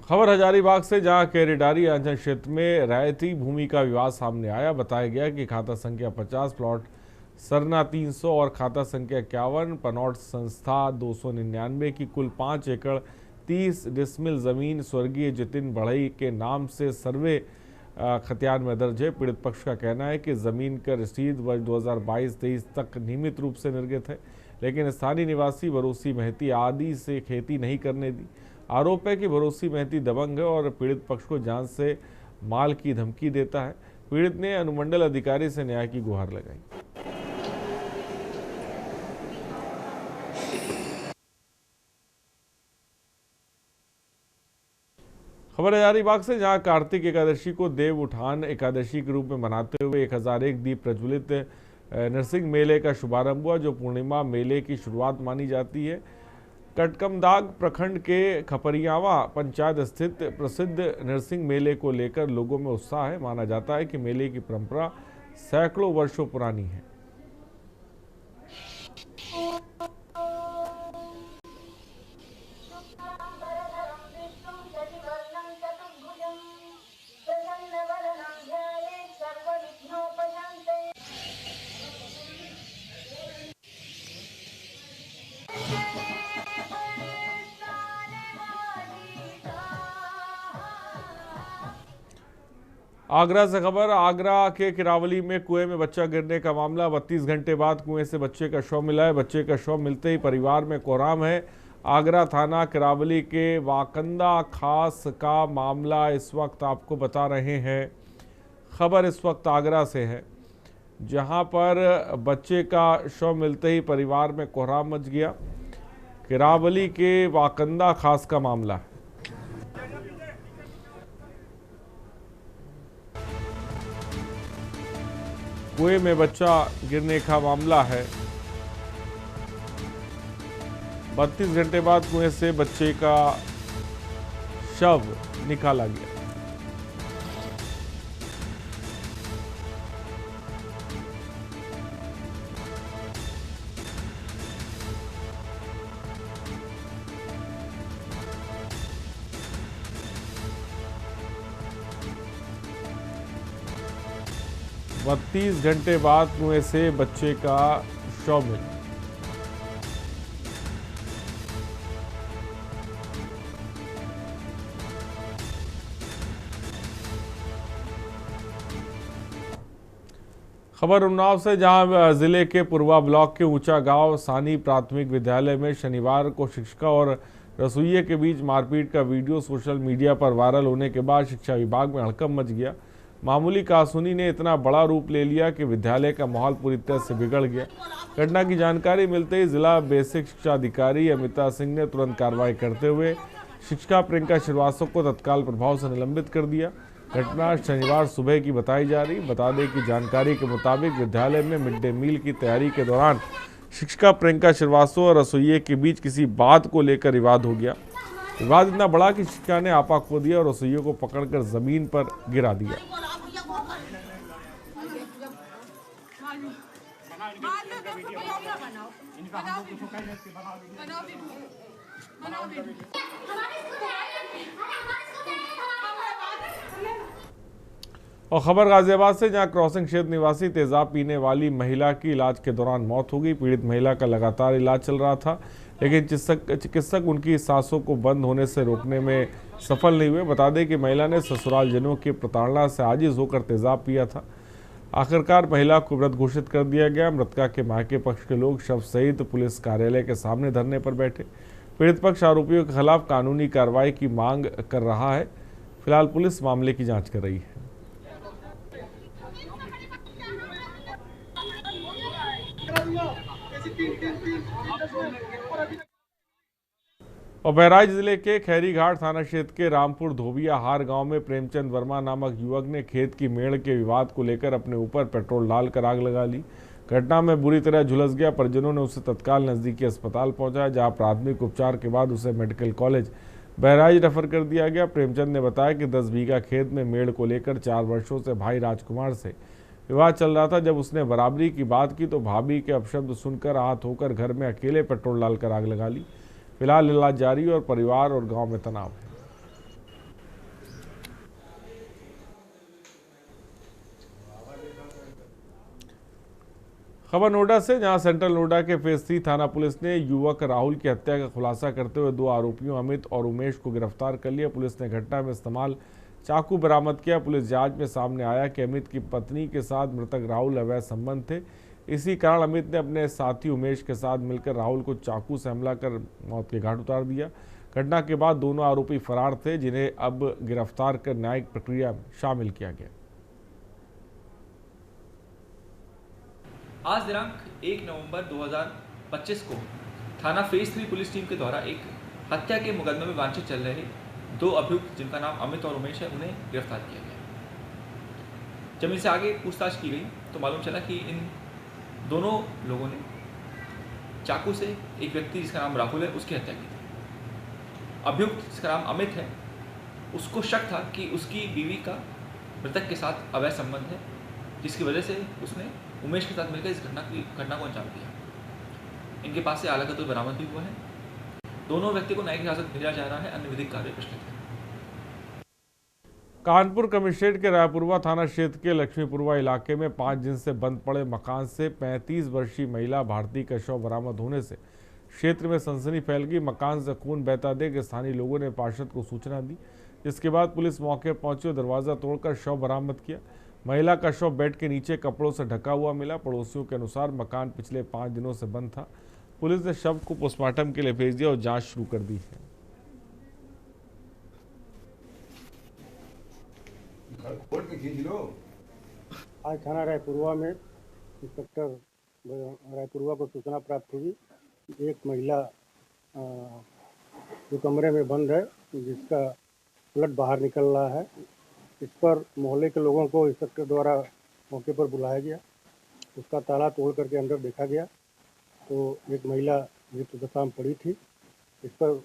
खबर हजारीबाग से, जहां केरेडारी अंचल क्षेत्र में रायती भूमि का विवाद सामने आया। बताया गया कि खाता संख्या 50 प्लॉट सरना 300 और खाता संख्या 51 पनौट संस्था 299 की कुल 5 एकड़ 30 डिसमिल ज़मीन स्वर्गीय जितिन बढ़ई के नाम से सर्वे खतियान में दर्ज है। पीड़ित पक्ष का कहना है कि ज़मीन का रसीद वर्ष 2022-23 तक नियमित रूप से निर्गत है, लेकिन स्थानीय निवासी भरोसी महती आदि से खेती नहीं करने दी। आरोप है कि भरोसी महती दबंग है और पीड़ित पक्ष को जान से माल की धमकी देता है। पीड़ित ने अनुमंडल अधिकारी से न्याय की गुहार लगाई। खबर हजारीबाग से, जहां कार्तिक एकादशी को देव उठान एकादशी के रूप में मनाते हुए 1001 दीप प्रज्वलित नरसिंह मेले का शुभारंभ हुआ, जो पूर्णिमा मेले की शुरुआत मानी जाती है। कटकमदाग प्रखंड के खपरियावा पंचायत स्थित प्रसिद्ध नरसिंह मेले को लेकर लोगों में उत्साह है। माना जाता है कि मेले की परंपरा सैकड़ों वर्षों पुरानी है। आगरा से खबर, आगरा के किरावली में कुएं में बच्चा गिरने का मामला। 32 घंटे बाद कुएं से बच्चे का शव मिला है। बच्चे का शव मिलते ही परिवार में कोहराम है। आगरा थाना किरावली के वाकंदा खास का मामला इस वक्त आपको बता रहे हैं। खबर इस वक्त आगरा से है, जहां पर बच्चे का शव मिलते ही परिवार में कोहराम मच गया। किरावली के वाकंदा खास का मामला है। कुएं में बच्चा गिरने का मामला है। 32 घंटे बाद कुएं से बच्चे का शव निकाला गया। बत्तीस घंटे बाद कुएं से बच्चे का शव मिला। खबर उन्नाव से, जहां जिले के पुरवा ब्लॉक के ऊंचा गांव सानी प्राथमिक विद्यालय में शनिवार को शिक्षिका और रसोइये के बीच मारपीट का वीडियो सोशल मीडिया पर वायरल होने के बाद शिक्षा विभाग में हड़कंप मच गया। मामूली कहासुनी ने इतना बड़ा रूप ले लिया कि विद्यालय का माहौल पूरी तरह से बिगड़ गया। घटना की जानकारी मिलते ही जिला बेसिक शिक्षा अधिकारी अमिता सिंह ने तुरंत कार्रवाई करते हुए शिक्षिका प्रियंका श्रीवास्तव को तत्काल प्रभाव से निलंबित कर दिया। घटना शनिवार सुबह की बताई जा रही। बता दें कि जानकारी के मुताबिक विद्यालय में मिड डे मील की तैयारी के दौरान शिक्षिका प्रियंका श्रीवास्तव और रसोइये के बीच किसी बात को लेकर विवाद हो गया। विवाद इतना बड़ा कि शिक्षिका ने आपा खो दिया और रसोइये को पकड़कर जमीन पर गिरा दिया। और खबर गाजियाबाद से, जहां क्रॉसिंग क्षेत्र निवासी तेजाब पीने वाली महिला की इलाज के दौरान मौत हो गई। पीड़ित महिला का लगातार इलाज चल रहा था, लेकिन चिकित्सक उनकी सांसों को बंद होने से रोकने में सफल नहीं हुए। बता दें कि महिला ने ससुराल जनों की प्रताड़ना से आजिज होकर तेजाब पिया था। आखिरकार महिला को मृत घोषित कर दिया गया। मृतका के मायके पक्ष के लोग शव सहित पुलिस कार्यालय के सामने धरने पर बैठे। पीड़ित पक्ष आरोपियों के खिलाफ कानूनी कार्रवाई की मांग कर रहा है। फिलहाल पुलिस मामले की जांच कर रही है। और बहराइच जिले के खैरीघाट थाना क्षेत्र के रामपुर धोबिया हार गांव में प्रेमचंद वर्मा नामक युवक ने खेत की मेड़ के विवाद को लेकर अपने ऊपर पेट्रोल डालकर आग लगा ली। घटना में बुरी तरह झुलस गया। परिजनों ने उसे तत्काल नजदीकी अस्पताल पहुंचाया, जहां प्राथमिक उपचार के बाद उसे मेडिकल कॉलेज बहराइच रेफर कर दिया गया। प्रेमचंद ने बताया कि 10 बीघा खेत में मेड़ को लेकर 4 वर्षों से भाई राजकुमार से विवाद चल रहा था। जब उसने बराबरी की बात की तो भाभी के अपशब्द सुनकर आहत होकर घर में अकेले पेट्रोल डालकर आग लगा ली। फिलहाल इलाज जारी और परिवार और गांव में तनाव है। खबर नोएडा से, जहां सेंट्रल नोएडा के फेज 3 थाना पुलिस ने युवक राहुल की हत्या का खुलासा करते हुए 2 आरोपियों अमित और उमेश को गिरफ्तार कर लिया। पुलिस ने घटना में इस्तेमाल चाकू बरामद किया। पुलिस जांच में सामने आया कि अमित की पत्नी के साथ मृतक राहुल अवैध संबंध थे। इसी कारण अमित ने अपने साथी उमेश के साथ मिलकर राहुल को चाकू से हमला कर मौत के घाट उतार दिया। घटना के बाद दोनों आरोपी फरार थे, जिन्हें अब गिरफ्तार कर न्यायिक प्रक्रिया में शामिल किया गया। आज दिनांक 1 नवंबर 2025 को थाना फेज 3 पुलिस टीम के द्वारा एक हत्या के मुकदमे में वांछित चल रहे 2 अभियुक्त, जिनका नाम अमित और उमेश है, उन्हें गिरफ्तार किया गया। जब इनसे आगे पूछताछ की गई तो मालूम चला कि इन दोनों लोगों ने चाकू से एक व्यक्ति जिसका नाम राहुल है उसकी हत्या की थी। अभियुक्त जिसका नाम अमित है, उसको शक था कि उसकी बीवी का मृतक के साथ अवैध संबंध है, जिसकी वजह से उसने उमेश के साथ मिलकर इस घटना को अंजाम दिया। इनके पास से आला कत्ल बरामद भी हुआ है। दोनों व्यक्ति को न्यायिक हिरासत भेजा जा रहा है। अन्य विधिक कार्य प्रचलित है। कानपुर कमिश्नरेट के रायपुरवा थाना क्षेत्र के लक्ष्मीपुरवा इलाके में 5 दिन से बंद पड़े मकान से 35 वर्षीय महिला भारती का शव बरामद होने से क्षेत्र में सनसनी फैल गई। मकान से खून बहता देख स्थानीय लोगों ने पार्षद को सूचना दी, जिसके बाद पुलिस मौके पर पहुंची और दरवाजा तोड़कर शव बरामद किया। महिला का शव बेड के नीचे कपड़ों से ढका हुआ मिला। पड़ोसियों के अनुसार मकान पिछले 5 दिनों से बंद था। पुलिस ने शव को पोस्टमार्टम के लिए भेज दिया और जांच शुरू कर दी है। आज थाना रायपुरवा में इंस्पेक्टर रायपुरवा को सूचना प्राप्त हुई, एक महिला जो कमरे में बंद है, जिसका ब्लड बाहर निकल रहा है। इस पर मोहल्ले के लोगों को इंस्पेक्टर द्वारा मौके पर बुलाया गया उसका ताला तोड़ करके अंदर देखा गया तो एक महिला मृत दशा में पड़ी थी। इस पर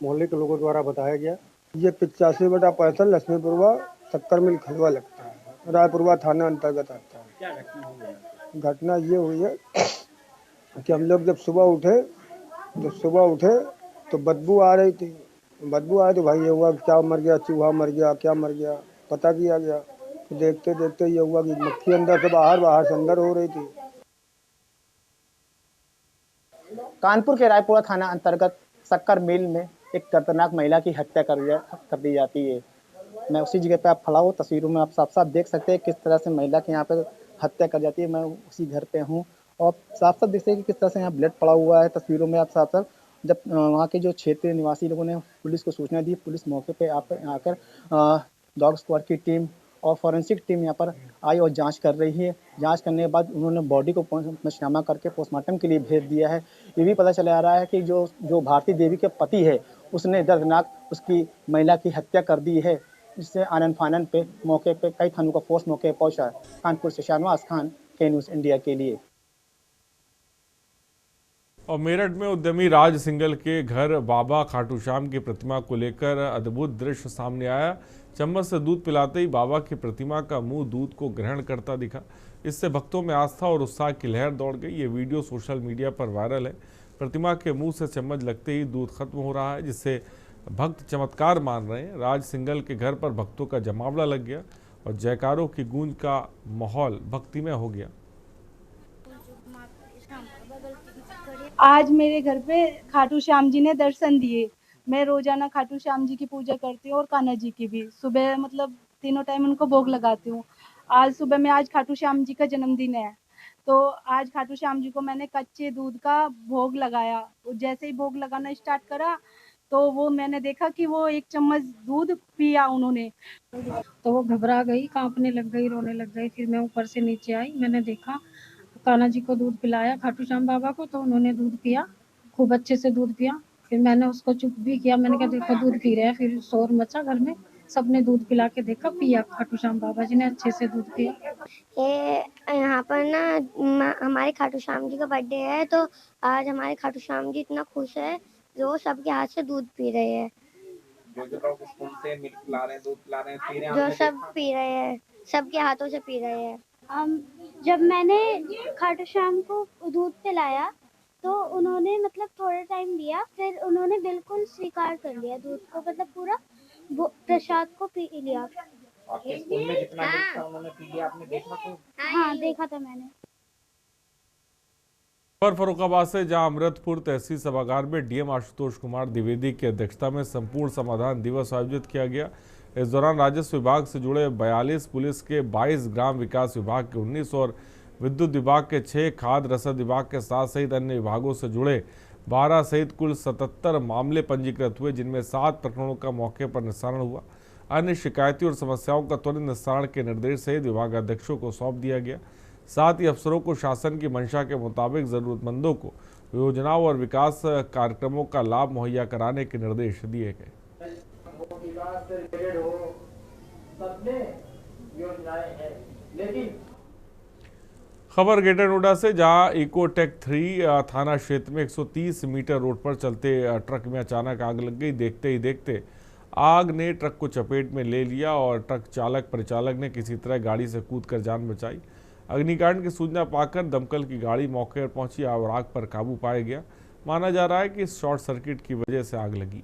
मोहल्ले के लोगों द्वारा बताया गया। ये 85/65 लक्ष्मीपुरवा शक्कर मिल खलवा लगता है, रायपुरवा थाना अंतर्गत आता है। क्या घटना हुई? घटना ये हुई है कि हम लोग जब सुबह उठे तो बदबू आ रही थी। बदबू आए तो भाई ये हुआ क्या मर गया, चूहा मर गया, क्या मर गया, पता किया गया। तो देखते देखते ये हुआ कि मक्खी अंदर से बाहर, बाहर से अंदर हो रही थी। कानपुर के रायपुरा थाना अंतर्गत शक्कर मिल में एक दर्दनाक महिला की हत्या कर दी जाती है। मैं उसी जगह पे आप खड़ा हूँ, तस्वीरों में आप साफ साफ देख सकते हैं किस तरह से महिला की यहाँ पे हत्या कर जाती है। मैं उसी घर पे हूँ और साफ साफ देख सकते हैं कि किस तरह से यहाँ ब्लड पड़ा हुआ है। तस्वीरों में आप साफ साफ, जब वहाँ के जो क्षेत्रीय निवासी लोगों ने पुलिस को सूचना दी, पुलिस मौके पे आकर डॉग स्क्वाड की टीम और फॉरेंसिक टीम यहाँ पर आई और जांच कर रही है। जांच करने के बाद उन्होंने बॉडी को पंचनामा करके पोस्टमार्टम के लिए भेज दिया है। ये भी पता चला आ रहा है कि जो भारती देवी के पति है उसने दर्दनाक उसकी महिला की हत्या कर दी है। इससे आनन फानन पे मौके पे कई थानों का फोर्स मौके पहुंचा। कानपुर से शाहनवाज खान, के न्यूज़ इंडिया के लिए। और मेरठ में उद्यमी राज सिंगल के घर बाबा खाटू श्याम की प्रतिमा को लेकर अद्भुत दृश्य सामने आया। चम्मच से दूध पिलाते ही बाबा की प्रतिमा का मुंह दूध को ग्रहण करता दिखा। इससे भक्तों में आस्था और उत्साह की लहर दौड़ गई। ये वीडियो सोशल मीडिया पर वायरल है। प्रतिमा के मुंह से चम्मच लगते ही दूध खत्म हो रहा है, जिससे भक्त चमत्कार मान रहे हैं। राज सिंगल के घर पर भक्तों का जमावड़ा लग गया और जयकारों की गूंज का माहौल भक्तिमय हो गया। आज मेरे घर पे खाटू श्याम जी ने दर्शन दिए। मैं रोजाना खाटू श्याम जी की पूजा करती हूँ और कान्हा जी की भी। सुबह मतलब तीनों टाइम उनको भोग लगाती हूँ। आज सुबह में आज खाटू श्याम जी का जन्मदिन है, तो आज खाटू श्याम जी को मैंने कच्चे दूध का भोग लगाया। जैसे ही भोग लगाना स्टार्ट करा तो वो मैंने देखा कि वो 1 चम्मच दूध पिया उन्होंने, तो वो घबरा गई, कांपने लग गई, रोने लग गई। फिर मैं ऊपर से नीचे आई, मैंने देखा कान्हा जी को दूध पिलाया, खाटू श्याम बाबा को, तो उन्होंने दूध पिया, खूब अच्छे से दूध पिया। फिर मैंने उसको चुप भी किया, मैंने कहा देखो दूध पी रहे हैं। फिर शोर मचा घर में, सबने दूध पिला के देखा, पिया खाटू श्याम बाबा जी ने अच्छे से दूध पिया। ये यहाँ पर ना हमारे खाटू श्याम जी का बर्थडे है, तो आज हमारे खाटू श्याम जी इतना खुश है जो सबके हाथ से दूध पी रहे हैं। जो लोग स्कूल से मिल्क पिला रहे हैं, दूध पिला रहे हैं, पी रहे हैं, जो सब पी रहे हैं, सबके हाथों से पी रहे हैं। जब मैंने खाटू श्याम को दूध पिलाया तो उन्होंने मतलब थोड़ा टाइम दिया, फिर उन्होंने बिल्कुल स्वीकार कर लिया दूध को, मतलब पूरा प्रसाद को पी लिया। आपके स्कूल में जितना मिल्क था उन्होंने पी लिया, आपने देखा तो? हाँ देखा था मैंने। और फर्रुखाबाद से जहां अमृतपुर तहसील सभागार में डीएम आशुतोष कुमार द्विवेदी की अध्यक्षता में संपूर्ण समाधान दिवस आयोजित किया गया। इस दौरान राजस्व विभाग से जुड़े 42, पुलिस के 22, ग्राम विकास विभाग के 19 और विद्युत विभाग के 6, खाद्य रसद विभाग के 7 सहित अन्य विभागों से जुड़े 12 सहित कुल 77 मामले पंजीकृत हुए, जिनमें 7 प्रकरणों का मौके पर निस्तारण हुआ। अन्य शिकायतों और समस्याओं का त्वरित निस्तारण के निर्देश सहित विभागाध्यक्षों को सौंप दिया गया। साथ ही अफसरों को शासन की मंशा के मुताबिक जरूरतमंदों को योजनाओं और विकास कार्यक्रमों का लाभ मुहैया कराने के निर्देश दिए गए। खबर ग्रेटर नोएडा से, जहां इकोटेक 3 थाना क्षेत्र में 130 मीटर रोड पर चलते ट्रक में अचानक आग लग गई। देखते ही देखते आग ने ट्रक को चपेट में ले लिया और ट्रक चालक परिचालक ने किसी तरह गाड़ी से कूदकर जान बचाई। अग्निकांड की सूचना पाकर दमकल की गाड़ी मौके पर पहुंची और आग पर काबू पाया गया। माना जा रहा है कि शॉर्ट सर्किट की वजह से आग लगी।